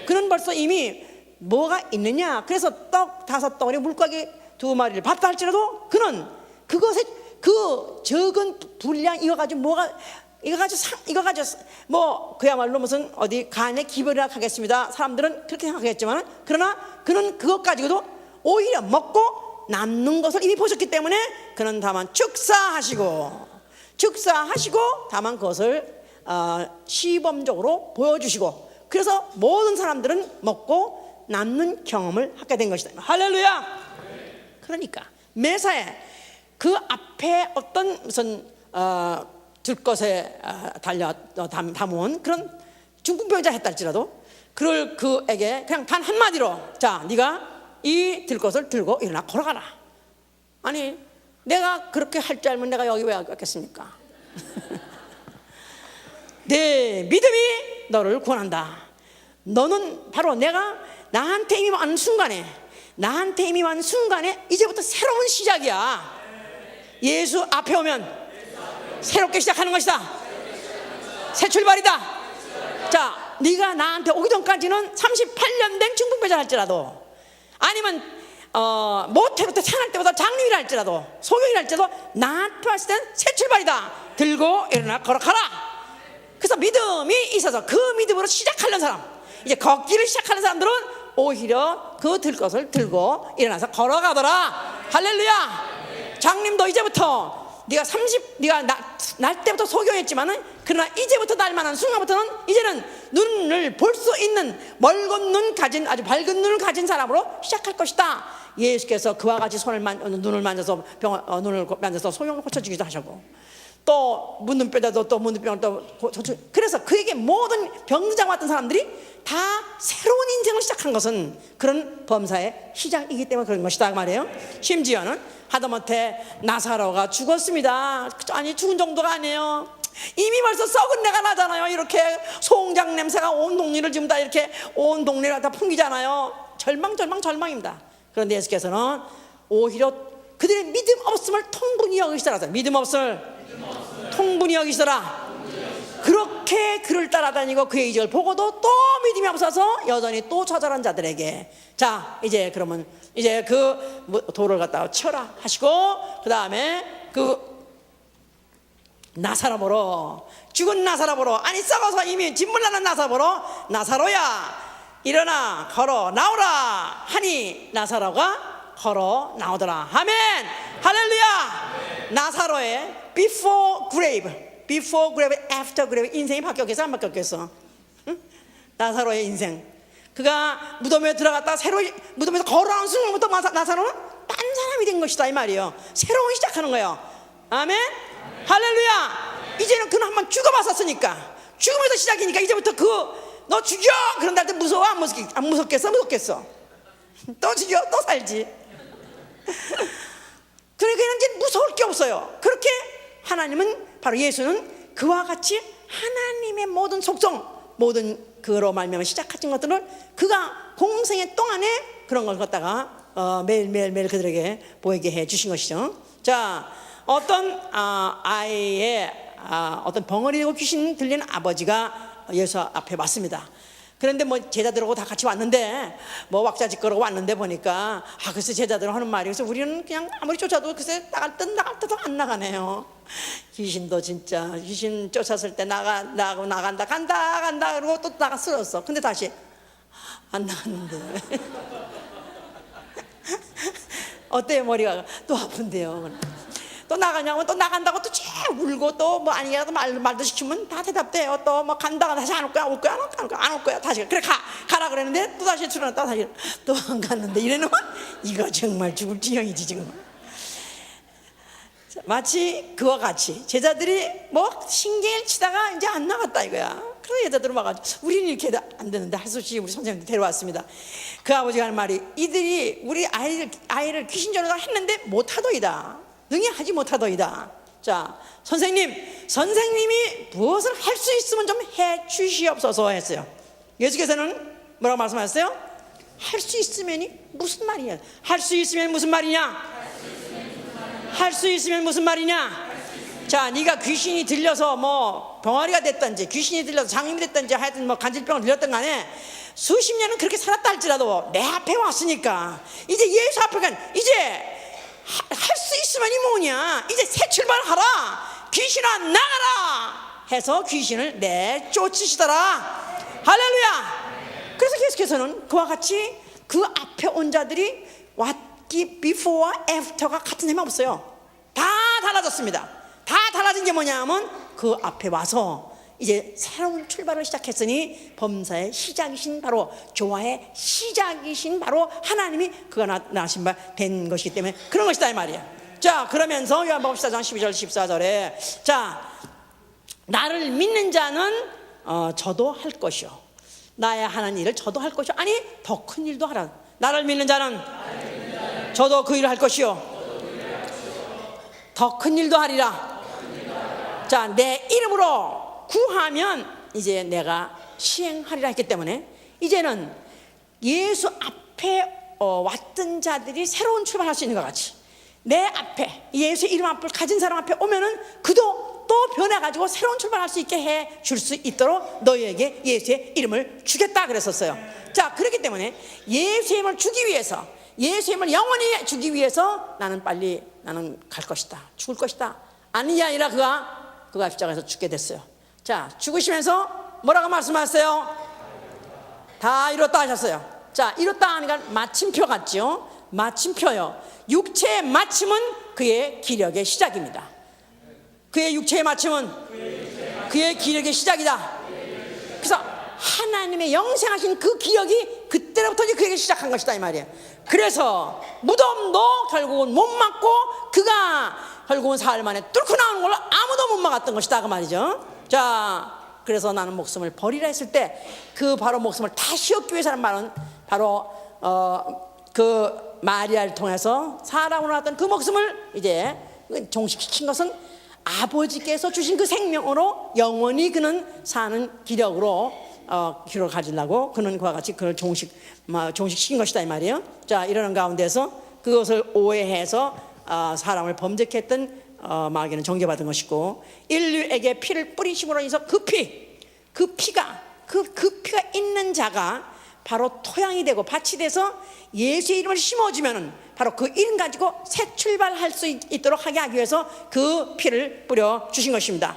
그는 벌써 이미 뭐가 있느냐? 그래서 떡 5덩어리 물고기 2마리를 봤다 할지라도 그는 그것에 그 적은 분량 이거 가지고 뭐 그야말로 무슨 어디 간에 기별이라 하겠습니다. 사람들은 그렇게 생각하겠지만 그러나 그는 그것 가지고도 오히려 먹고 남는 것을 이미 보셨기 때문에 그는 다만 축사하시고 다만 그것을 시범적으로 보여주시고 그래서 모든 사람들은 먹고 남는 경험을 하게 된 것이다. 할렐루야. 그러니까 매사에 그 앞에 어떤 무슨 들것에 담은 그런 중풍병자 했다 할지라도 그에게 그냥 단 한마디로 자, 네가 이 들것을 들고 일어나 걸어가라. 아니 내가 그렇게 할 줄 알면 내가 여기 왜 왔겠습니까? 내 믿음이 너를 구원한다. 너는 바로 내가 나한테 임이 왔는 순간에 이제부터 새로운 시작이야. 예수 앞에 오면 새롭게 시작하는 것이다. 새 출발이다. 자, 네가 나한테 오기 전까지는 38년 된 중풍배자 할지라도, 아니면 모태부터 태어날 때보다 장님이라 할지라도, 소경이라 할지라도 나한테 왔을 땐 새 출발이다. 들고 일어나 걸어가라. 그래서 믿음이 있어서 그 믿음으로 시작하는 사람, 이제 걷기를 시작하는 사람들은 오히려 그 들 것을 들고 일어나서 걸어가더라. 할렐루야. 장님도 이제부터 네가 날 때부터 소경했지만은, 그러나 이제부터 날만한 순간부터는 이제는 눈을 볼 수 있는 멀건 눈 가진, 아주 밝은 눈을 가진 사람으로 시작할 것이다. 예수께서 그와 같이 눈을 만져서 눈을 만져서 소경을 고쳐주기도 하셨고, 또 문둥병자도 또 문둥병을 또 고쳐. 그래서 그에게 모든 병자와 같은 사람들이 다 새로운 인생을 시작한 것은 그런 범사의 시작이기 때문에 그런 것이다 그 말이에요. 심지어는 하다못해 나사로가 죽었습니다. 아니, 죽은 정도가 아니에요. 이미 벌써 썩은 내가 나잖아요. 이렇게 송장 냄새가 온 동네를 지금 다 이렇게 온 동네를 다 풍기잖아요. 절망입니다. 그런데 예수께서는 오히려 그들의 믿음 없음을 통분히 여기시더라. 믿음 없음을 통분히 여기시더라. 그렇게 그를 따라다니고 그의 이적을 보고도 또 믿음이 없어서 여전히 또 처절한 자들에게, 자 이제 그러면 이제 그 돌을 갖다가 쳐라 하시고, 그 다음에 그 나사로보로, 죽은 나사로보로, 아니 썩어서 이미 진물나는 나사로보로, 나사로야 일어나 걸어 나오라 하니 나사로가 걸어 나오더라. 아멘. 할렐루야. 나사로의 before grave, after grave 인생이 바뀌었겠어 안 바뀌었겠어? 응? 나사로의 인생, 그가 무덤에 들어갔다 새로 무덤에서 걸어나온 순간부터 나사로는 딴 사람이 된 것이다 이 말이에요. 새로운 시작하는 거예요. 아멘. 할렐루야. 이제는 그는 한번 죽어봤었으니까, 죽음에서 시작이니까 이제부터 너 죽여 그런다 할 때 무서워? 안 무섭겠어? 무섭겠어. 또 죽여 또 살지. 그러니까 이제 무서울 게 없어요. 그렇게 하나님은, 바로 예수는 그와 같이 하나님의 모든 속성, 모든 그로 말미암아 시작하신 것들을 그가 공생의 동안에 그런 걸 갖다가 매일 그들에게 보이게 해 주신 것이죠. 자, 어떤 아이의 어떤 벙어리 되고 귀신 들리는 아버지가 예수 앞에 왔습니다. 그런데 뭐 제자들하고 다 같이 왔는데, 뭐 왁자지껄하고 왔는데 보니까 글쎄 제자들 하는 말이, 그래서 우리는 그냥 아무리 쫓아도 글쎄 나갈 때도 안 나가네요. 귀신도 진짜 귀신 쫓았을 때 나간다 간다 그러고 또 나가 쓰러졌어. 근데 다시 안 나갔는데 어때요? 머리가 또 아픈데요. 또 나가냐고, 또 나간다고 또 쫙 울고, 또 뭐 아니라도 말도 시키면 다 대답돼요. 또 뭐 간다가 다시 안 올 거야, 안 올 거야, 다시 그래 가라 그랬는데 또 다시 출연했다 다시 또 안 갔는데, 이래놓으면 이거 정말 죽을 지경이지 지금. 마치 그와 같이 제자들이 뭐 신경을 치다가 이제 안 나갔다 이거야. 그래서 제자들은 와가지고 우리는 이렇게 안 되는데 할 수 없이 우리 선생님들 데려왔습니다. 그 아버지가 하는 말이, 이들이 우리 아이를 귀신 전도가 했는데 못하더이다. 능히 하지 못하더이다. 자, 선생님이 무엇을 할 수 있으면 좀 해 주시옵소서 했어요. 예수께서는 뭐라고 말씀하셨어요? 할 수 있으면이 무슨 말이야? 할 수 있으면 무슨 말이냐? 할 수 있으면 무슨 말이냐? 자, 네가 귀신이 들려서 뭐 병아리가 됐든지, 귀신이 들려서 장님이 됐든지, 하여튼 뭐 간질병을 들렸든 간에 수십 년은 그렇게 살았다 할지라도 내 앞에 왔으니까 이제 예수 앞에 간, 이제 할 수 있으면 이 뭐냐, 이제 새 출발하라, 귀신아 나가라 해서 귀신을 내쫓으시더라. 할렐루야. 그래서 계속해서는 그와 같이 그 앞에 온 자들이 왔기 before after가 같은 셈이 없어요. 다 달라졌습니다. 다 달라진 게 뭐냐면 그 앞에 와서 이제 새로운 출발을 시작했으니 범사의 시작이신, 바로 조화의 시작이신 바로 하나님이 그가 나신 바 된 것이기 때문에 그런 것이다 이 말이야. 자, 그러면서 요한복음 14장 12절 14절에 자, 나를 믿는 자는 저도 할 것이요, 나의 하는 일을 저도 할 것이요, 아니 더 큰 일도 하라. 나를 믿는 자는 저도 그 일을 할 것이요, 더 큰 일도 하리라. 자, 내 이름으로 구하면 이제 내가 시행하리라 했기 때문에 이제는 예수 앞에 왔던 자들이 새로운 출발할 수 있는 것 같이, 내 앞에 예수의 이름 앞을 가진 사람 앞에 오면은 그도 또 또 변해가지고 새로운 출발할 수 있게 해 줄 수 있도록 너희에게 예수의 이름을 주겠다 그랬었어요. 자, 그렇기 때문에 예수의 이름을 주기 위해서, 예수의 이름을 영원히 주기 위해서 나는 갈 것이다, 죽을 것이다, 아니 아니라 그가 십자가에서 죽게 됐어요. 자, 죽으시면서 뭐라고 말씀하세요? 다 이뤘다 하셨어요. 자, 이뤘다 하니까 마침표 같죠? 마침표요. 육체의 마침은 그의 기력의 시작입니다. 그의 육체의 마침은 그의 기력의 시작이다. 그래서 하나님의 영생하신 그 기력이 그때로부터 이제 그에게 시작한 것이다 이 말이에요. 그래서 무덤도 결국은 못 막고 그가 결국은 사흘 만에 뚫고 나오는 걸로 아무도 못 막았던 것이다 그 말이죠. 자, 그래서 나는 목숨을 버리라 했을 때 그 바로 목숨을 다시 얻기 위해서는 말은 바로 그 마리아를 통해서 사람으로 나왔던 그 목숨을 이제 종식시킨 것은 아버지께서 주신 그 생명으로 영원히 그는 사는 기력으로 기록을 가지려고 그는 그와 같이 그를 종식시킨 것이다 이 말이에요. 자, 이러는 가운데서 그것을 오해해서 사람을 범죄케 했던 마귀는 정죄받은 것이고, 인류에게 피를 뿌리심으로 인해서 그 피가 있는 자가 바로 토양이 되고 밭이 돼서 예수의 이름을 심어주면은 바로 그 이름 가지고 새 출발할 수 있도록 하게 하기 위해서 그 피를 뿌려 주신 것입니다.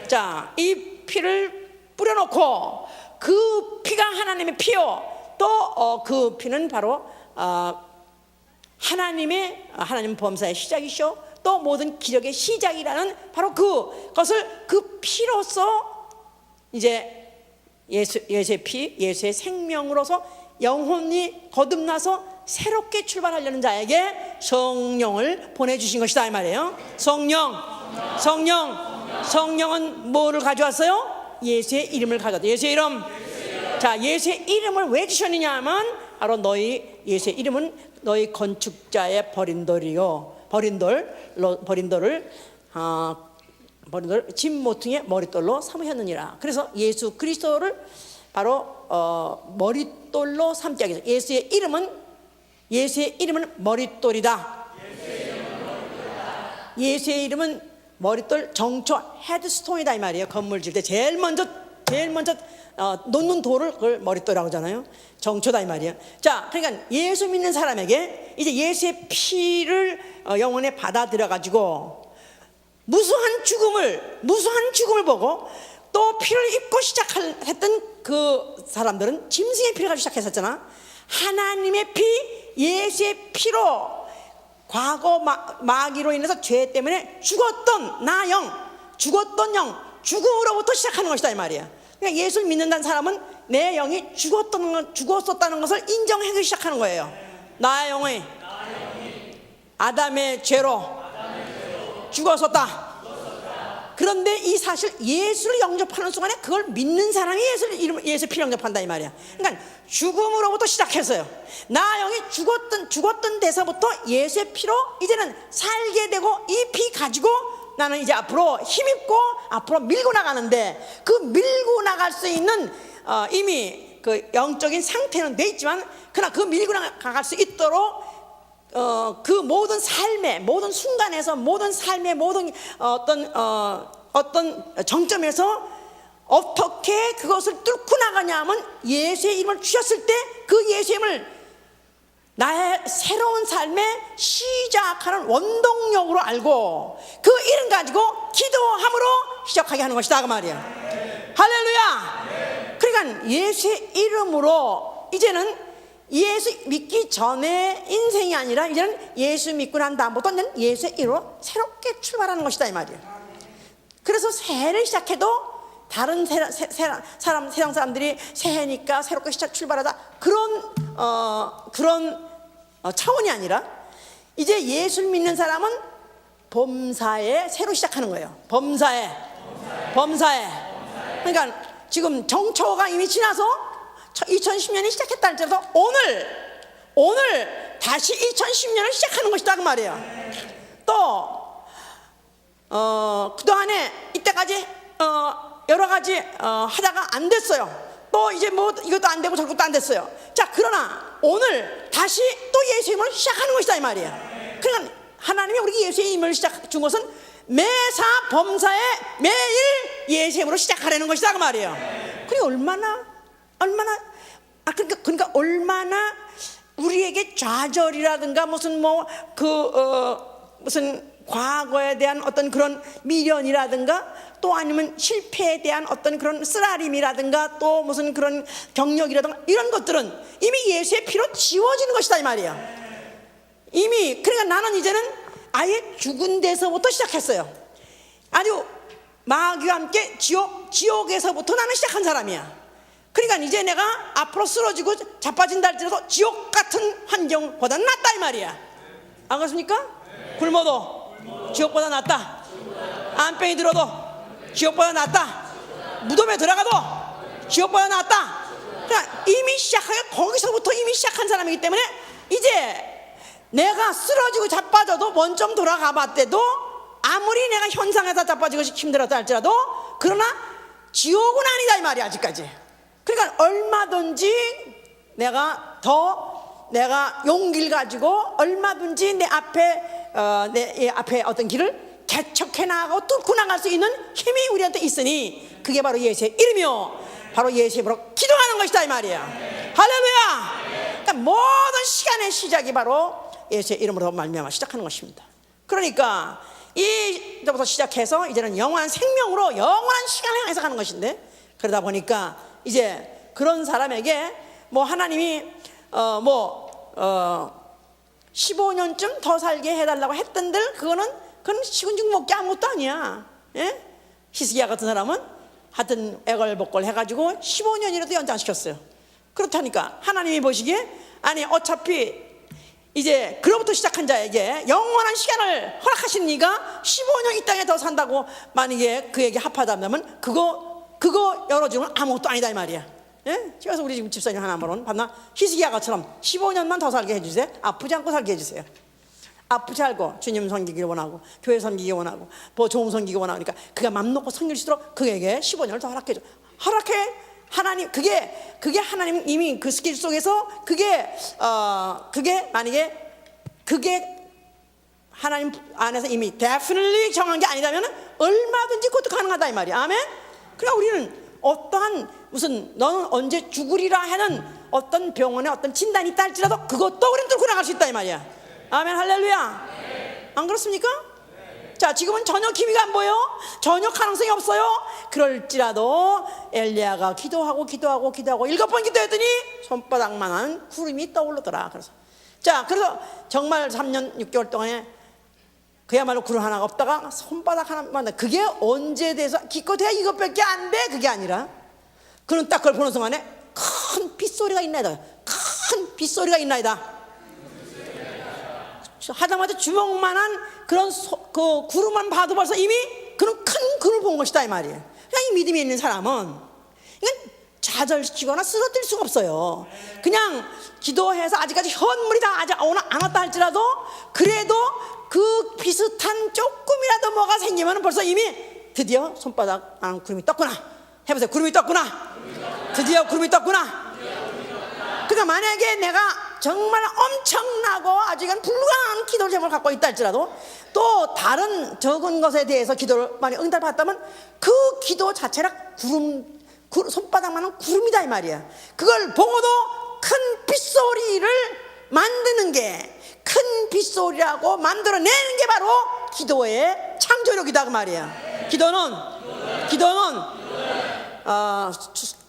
자, 이 피를 뿌려놓고 그 피가 하나님의 피요, 또 그 피는 바로 하나님 범사의 시작이시오, 또 모든 기력의 시작이라는 바로 그것을 그 피로서 이제 예수의 피, 예수의 생명으로서 영혼이 거듭나서 새롭게 출발하려는 자에게 성령을 보내주신 것이다 이 말이에요. 성령은 뭐를 가져왔어요? 예수의 이름을 가져왔다. 예수의 이름. 자, 예수의 이름을 왜 주셨느냐 하면 바로 예수의 이름은 너희 건축자의 버린돌을 진 모퉁이의 머릿돌로 삼으셨느니라. 그래서 예수 그리스도를 바로 머릿돌로 삼게 하기 위해서 예수의 이름은 머릿돌이다. 예수의 이름은 머릿돌, 정초, 헤드스톤이다 이 말이에요. 건물 지을 때 제일 먼저 놓는 돌을 그걸 머릿돌이라고 하잖아요. 정초다 이 말이에요. 자, 그러니까 예수 믿는 사람에게 이제 예수의 피를 영혼에 받아들여 가지고 무수한 죽음을 보고 또 피를 입고 시작했던 그 사람들은 짐승의 피를 가지고 시작했었잖아. 하나님의 피, 예수의 피로 과거 마귀로 인해서 죄 때문에 죽었던 죽음으로부터 시작하는 것이다 이 말이야. 그러니까 예수를 믿는다는 사람은 내 영이 죽었었다는 것을 인정하기 시작하는 거예요. 나의 영이 아담의 죄로 죽었었다. 그런데 이 사실 예수를 영접하는 순간에 그걸 믿는 사람이 예수 피를 영접한다 이 말이야. 그러니까 죽음으로부터 시작했어요. 나 영이 죽었던 데서부터 예수의 피로 이제는 살게 되고 이 피 가지고 나는 이제 앞으로 힘입고 앞으로 밀고 나가는데, 그 밀고 나갈 수 있는 이미 그 영적인 상태는 돼 있지만 그러나 그 밀고 나갈 수 있도록 그 모든 삶의 모든 순간에서 모든 삶의 모든 어떤 정점에서 어떻게 그것을 뚫고 나가냐 하면 예수의 이름을 주셨을 때 그 예수의 이름을 나의 새로운 삶의 시작하는 원동력으로 알고 그 이름 가지고 기도함으로 시작하게 하는 것이다 그 말이야. 할렐루야. 그러니까 예수의 이름으로 이제는 예수 믿기 전에 인생이 아니라 이제는 예수 믿고 난 다음부터는 예수의 이름으로 새롭게 출발하는 것이다 이 말이에요. 그래서 새해를 시작해도 다른 세상 사람들이 새해니까 새롭게 출발하다 그런 차원이 아니라 이제 예수를 믿는 사람은 범사에 새로 시작하는 거예요. 범사에. 그러니까 지금 정초가 이미 지나서 2010년이 시작했다 할지라도 오늘 다시 2010년을 시작하는 것이다 그 말이에요. 또 그동안에 이때까지 여러 가지 하다가 안 됐어요. 또 이제 뭐 이것도 안 되고 저것도 안 됐어요. 자, 그러나 오늘 다시 또 예수의 이름을 시작하는 것이다 이 말이에요. 그러니까 하나님이 우리에게 예수의 이름을 준 것은 매사 범사에 매일 예수님으로 시작하려는 것이다 그 말이에요. 그게 얼마나 그러니까 얼마나 우리에게 좌절이라든가 무슨 무슨 과거에 대한 어떤 그런 미련이라든가 또 아니면 실패에 대한 어떤 그런 쓰라림이라든가 또 무슨 그런 경력이라든가 이런 것들은 이미 예수의 피로 지워지는 것이다 이 말이에요. 이미 그러니까 나는 이제는 아예 죽은 데서부터 시작했어요. 아주 마귀와 함께 지옥에서부터 나는 시작한 사람이야. 그러니까 이제 내가 앞으로 쓰러지고 자빠진다 할지라도 지옥 같은 환경보다 낫다 이 말이야. 안 그렇습니까? 굶어도 지옥보다 낫다. 안병이 들어도 지옥보다 낫다. 무덤에 들어가도 지옥보다 낫다. 그러니까 이미 거기서부터 이미 시작한 사람이기 때문에 이제 내가 쓰러지고 자빠져도 원점 돌아가 봤대도 아무리 내가 현상에서 자빠지고 힘들었다 할지라도 그러나 지옥은 아니다 이 말이야 아직까지. 그러니까 얼마든지 내가 용기를 가지고 얼마든지 내 앞에 어떤 길을 개척해 나가고 뚫고 나갈 수 있는 힘이 우리한테 있으니 그게 바로 예수의 이름이요 바로 예수의 이름으로 기도하는 것이다 이 말이야. 할렐루야. 그러니까 모든 시간의 시작이 바로 예수의 이름으로 말미암아 시작하는 것입니다. 그러니까 이제부터 시작해서 이제는 영원한 생명으로 영원한 시간을 향해서 가는 것인데 그러다 보니까 이제 그런 사람에게 하나님이 15년쯤 더 살게 해달라고 했던들 그건 식은죽 먹기 아무것도 아니야. 예? 히스기야 같은 사람은 하여튼 애걸복걸 해가지고 15년이라도 연장시켰어요. 그렇다니까 하나님이 보시기에 아니 어차피 이제 그로부터 시작한 자에게 영원한 시간을 허락하신 네가 15년 이 땅에 더 산다고 만약에 그에게 합하다면 그거 열어주면 아무것도 아니다 이 말이야. 예? 그래서 우리 지금 집사님 하나만은 봤나? 히스기야가처럼 15년만 더 살게 해주세요. 아프지 않고 살게 해주세요. 아프지 않고 주님 섬기기를 원하고 교회 섬기기 원하고 좋은 섬기기 원하니까 그가 맘 놓고 섬길 수 있도록 그에게 15년을 더 허락해줘. 허락해. 하나님 그게 하나님 이미 그 스킬 속에서 그게 만약에 그게 하나님 안에서 이미 definitely 정한 게 아니라면 얼마든지 그것도 가능하다 이 말이야. 아멘. 그러니까 우리는 어떠한 무슨 너는 언제 죽으리라 하는 어떤 병원에 어떤 진단이 있다 할지라도 그것도 우리는 뚫고 나갈 수 있다 이 말이야. 아멘. 할렐루야. 안 그렇습니까? 자, 지금은 전혀 기미가 안 보여. 전혀 가능성이 없어요. 그럴지라도 엘리야가 기도하고 7번 기도했더니 손바닥만한 구름이 떠오르더라. 그래서 정말 3년 6개월 동안에 그야말로 구름 하나가 없다가 손바닥 하나만. 그게 언제 돼서 기껏해야 이것밖에 안 돼. 그게 아니라 그는 딱 그걸 보는 순간에 큰 빗소리가 있나이다. 큰 빗소리가 있나이다. 하다마자 주먹만한 그런 그 구름만 봐도 벌써 이미 그런 큰 구름을 본 것이다 이 말이에요. 그냥 이 믿음이 있는 사람은 이건 좌절시키거나 쓰러뜨릴 수가 없어요. 그냥 기도해서 아직까지 현물이 다 아직 안 왔다 할지라도 그래도 그 비슷한 조금이라도 뭐가 생기면 벌써 이미 드디어 손바닥 구름이 떴구나. 해보세요. 구름이 떴구나. 드디어 구름이 떴구나. 그러니까 만약에 내가 정말 엄청나고 아주 불가능한 기도 제목을 갖고 있다 할지라도 또 다른 적은 것에 대해서 기도를 많이 응답받았다면 그 기도 자체가 손바닥만한 구름이다 이 말이야. 그걸 보고도 큰 빗소리를 만드는 게 큰 빗소리라고 만들어내는 게 바로 기도의 창조력이다 그 말이야. 기도는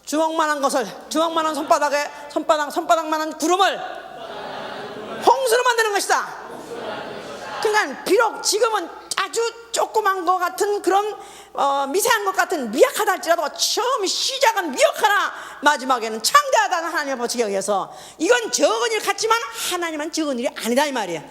주먹만한 손바닥만한 구름을 홍수로 만드는 것이다. 그러니까 비록 지금은 아주 조그만 것 같은 그런 미세한 것 같은 미약하다 할지라도 처음 시작은 미약하나 마지막에는 창대하다는 하나님의 법칙에 의해서 이건 적은 일 같지만 하나님은 적은 일이 아니다 이 말이야.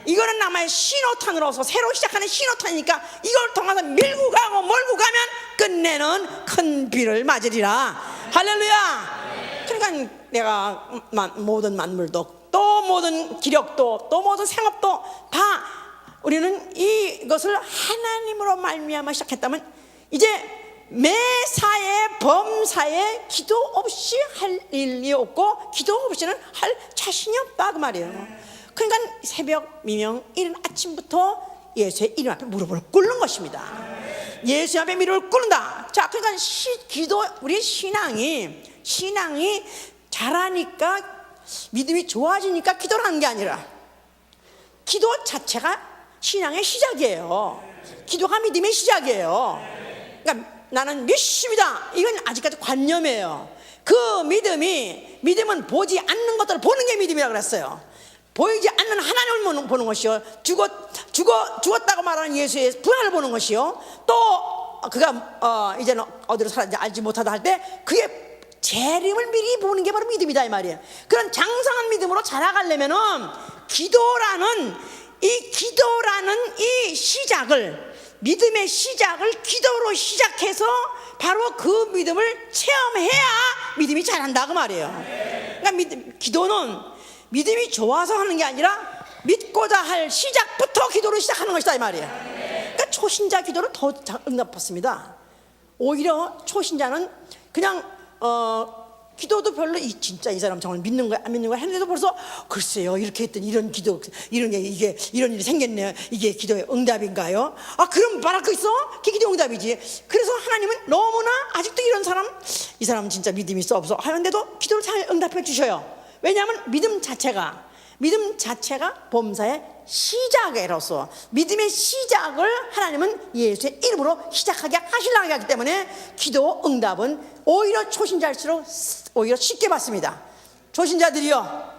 이거는 남의 신호탄으로서 새로 시작하는 신호탄이니까 이걸 통해서 밀고 가고 몰고 가면 끝내는 큰 비를 맞으리라. 할렐루야. 그러니까 내가 모든 만물도 또 모든 기력도 또 모든 생업도 다 우리는 이것을 하나님으로 말미암아 시작했다면 이제 매사에 범사에 기도 없이 할 일이 없고 기도 없이는 할 자신이 없다 그 말이에요. 그러니까 새벽 미명 이른 아침부터 예수의 이름 앞에 무릎을 꿇는 것입니다. 예수 앞에 무릎을 꿇는다. 자, 그러니까 기도, 우리 신앙이 잘하니까, 믿음이 좋아지니까 기도를 하는 게 아니라 기도 자체가 신앙의 시작이에요. 기도가 믿음의 시작이에요. 그러니까 나는 믿습니다, 이건 아직까지 관념이에요. 그 믿음은 보지 않는 것들을 보는 게 믿음이라고 그랬어요. 보이지 않는 하나님을 보는 것이요, 죽었다고 말하는 예수의 부활을 보는 것이요, 또 그가 이제는 어디로 살았는지 알지 못하다 할 때 그의 재림을 미리 보는 게 바로 믿음이다 이 말이에요. 그런 장성한 믿음으로 자라가려면은 기도라는 이 시작을, 믿음의 시작을 기도로 시작해서 바로 그 믿음을 체험해야 믿음이 자란다 그 말이에요. 그러니까 기도는 믿음이 좋아서 하는 게 아니라 믿고자 할 시작부터 기도를 시작하는 것이다 이 말이에요. 그러니까 초신자 기도는 더 응답받습니다. 오히려 초신자는 그냥 기도도 별로 진짜 이 사람 정말 믿는 거야 안 믿는 거야 했는데도 벌써 글쎄요 이렇게 했더니 이런 기도, 이런 게 이게 이런 일이 생겼네요. 이게 기도의 응답인가요? 그럼 말할 거 있어? 그게 기도 응답이지. 그래서 하나님은 너무나 아직도 이런 사람, 이 사람은 진짜 믿음이 있어 없어 하는데도 기도를 잘 응답해 주셔요. 왜냐하면 믿음 자체가 범사의 시작으로서 믿음의 시작을 하나님은 예수의 이름으로 시작하게 하시려고 하기 때문에 기도 응답은 오히려 초신자일수록 오히려 쉽게 받습니다. 초신자들이요,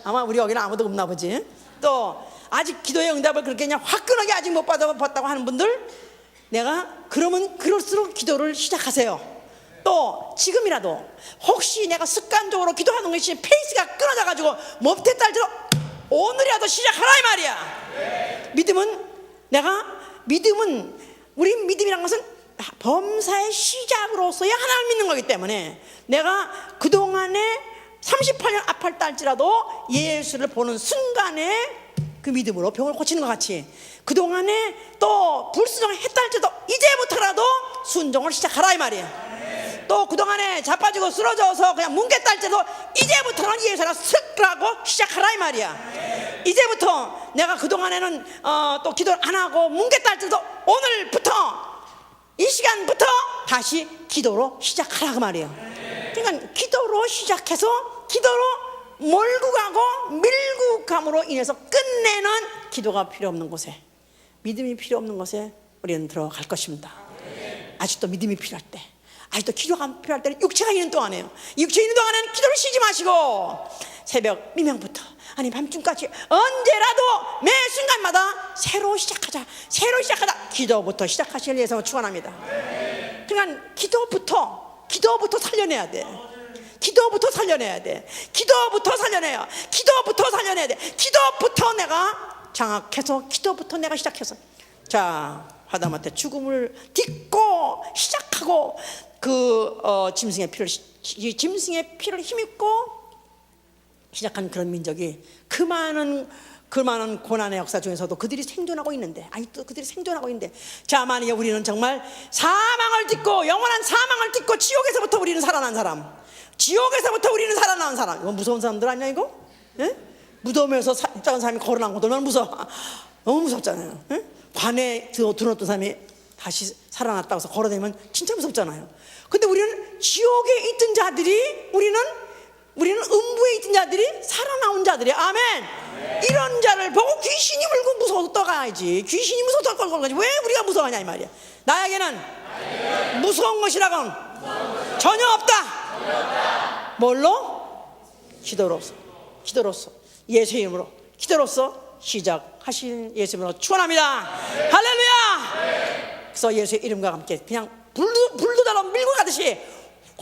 아마 우리 여기는 아무도 없나 보지. 또 아직 기도의 응답을 그렇게 그냥 화끈하게 아직 못 받았다고 하는 분들, 내가 그러면 그럴수록 기도를 시작하세요. 또 지금이라도 혹시 내가 습관적으로 기도하는 것이 페이스가 끊어져가지고 못했다 할지라도 오늘이라도 시작하라 이 말이야. 믿음은 우리 믿음이란 것은 범사의 시작으로서야 하나님을 믿는 거기 때문에 내가 그동안에 38년 아팠다 할지라도 예수를 보는 순간에 그 믿음으로 병을 고치는 것 같이 그동안에 또 불순종을 했다 할지라도 이제부터라도 순종을 시작하라 이 말이야. 또 그동안에 자빠지고 쓰러져서 그냥 뭉갰다 할지라도 이제부터는 예수를 쓱 하고 시작하라 이 말이야. 이제부터 내가 그동안에는 또 기도를 안 하고 뭉갰다 할지라도 오늘부터 이 시간부터 다시 기도로 시작하라 그 말이에요. 그러니까 기도로 시작해서 기도로 몰고 가고 밀고 감으로 인해서 끝내는 기도가 필요 없는 곳에, 믿음이 필요 없는 곳에 우리는 들어갈 것입니다. 아직도 믿음이 필요할 때, 아직도 기도가 필요할 때는 육체가 있는 동안에요. 육체가 있는 동안에는 기도를 쉬지 마시고 새벽 미명부터 아니 밤중까지 언제라도 매 순간마다 새로 시작하자 기도부터 시작하실 예정을 축원합니다. 그러니까 기도부터 살려내야 돼. 기도부터 살려내야 돼. 기도부터 내가 장악해서 기도부터 내가 시작해서 자 하다못해 죽음을 딛고 시작하고 짐승의 피를 힘입고 시작한 그런 민족이 그 많은 고난의 역사 중에서도 그들이 생존하고 있는데, 아직도 그들이 생존하고 있는데, 자 만약에 우리는 정말 사망을 딛고 영원한 사망을 딛고 지옥에서부터 우리는 살아난 사람, 이거 무서운 사람들 아니야 이거? 예? 무덤에서 작은 사람이 걸어난 것도 얼마나 무서워. 너무 무섭잖아요. 예? 관에 들어왔던 사람이 다시 살아났다고 해서 걸어다니면 진짜 무섭잖아요. 근데 우리는 지옥에 있던 자들이, 우리는 음부에 있던 자들이 살아나온 자들이, 아멘. 이런 자를 보고 귀신이 물고 무서워서 떠가야지. 귀신이 무서워서 떠가야지. 왜 우리가 무서워하냐 이 말이야. 나에게는 무서운 것이라고는 전혀 없다. 뭘로? 기도로서 예수의 이름으로 기도로서 시작하신 예수 이름으로 축원합니다. 할렐루야. 그래서 예수의 이름과 함께 그냥 불도다로 밀고 가듯이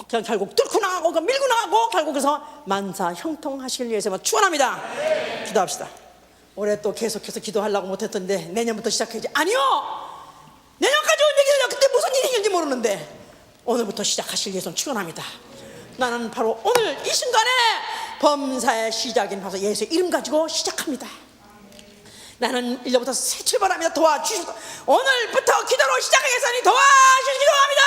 그냥 결국 뚫고 나가고 밀고 나가고 결국 그래서 만사 형통하실 예수만 축원합니다. 기도합시다. 올해 또 계속해서 기도하려고 못했던데 내년부터 시작해야지. 아니요, 내년까지 올리기도 그때 무슨 일이 생길지 모르는데 오늘부터 시작하실 예수는 축원합니다. 나는 바로 오늘 이 순간에 범사의 시작인 바로 예수의 이름 가지고 시작합니다. 나는 일로부터 새 출발합니다. 도와주시고 오늘부터 기도로 시작하겠으니 도와주시기 바랍니다.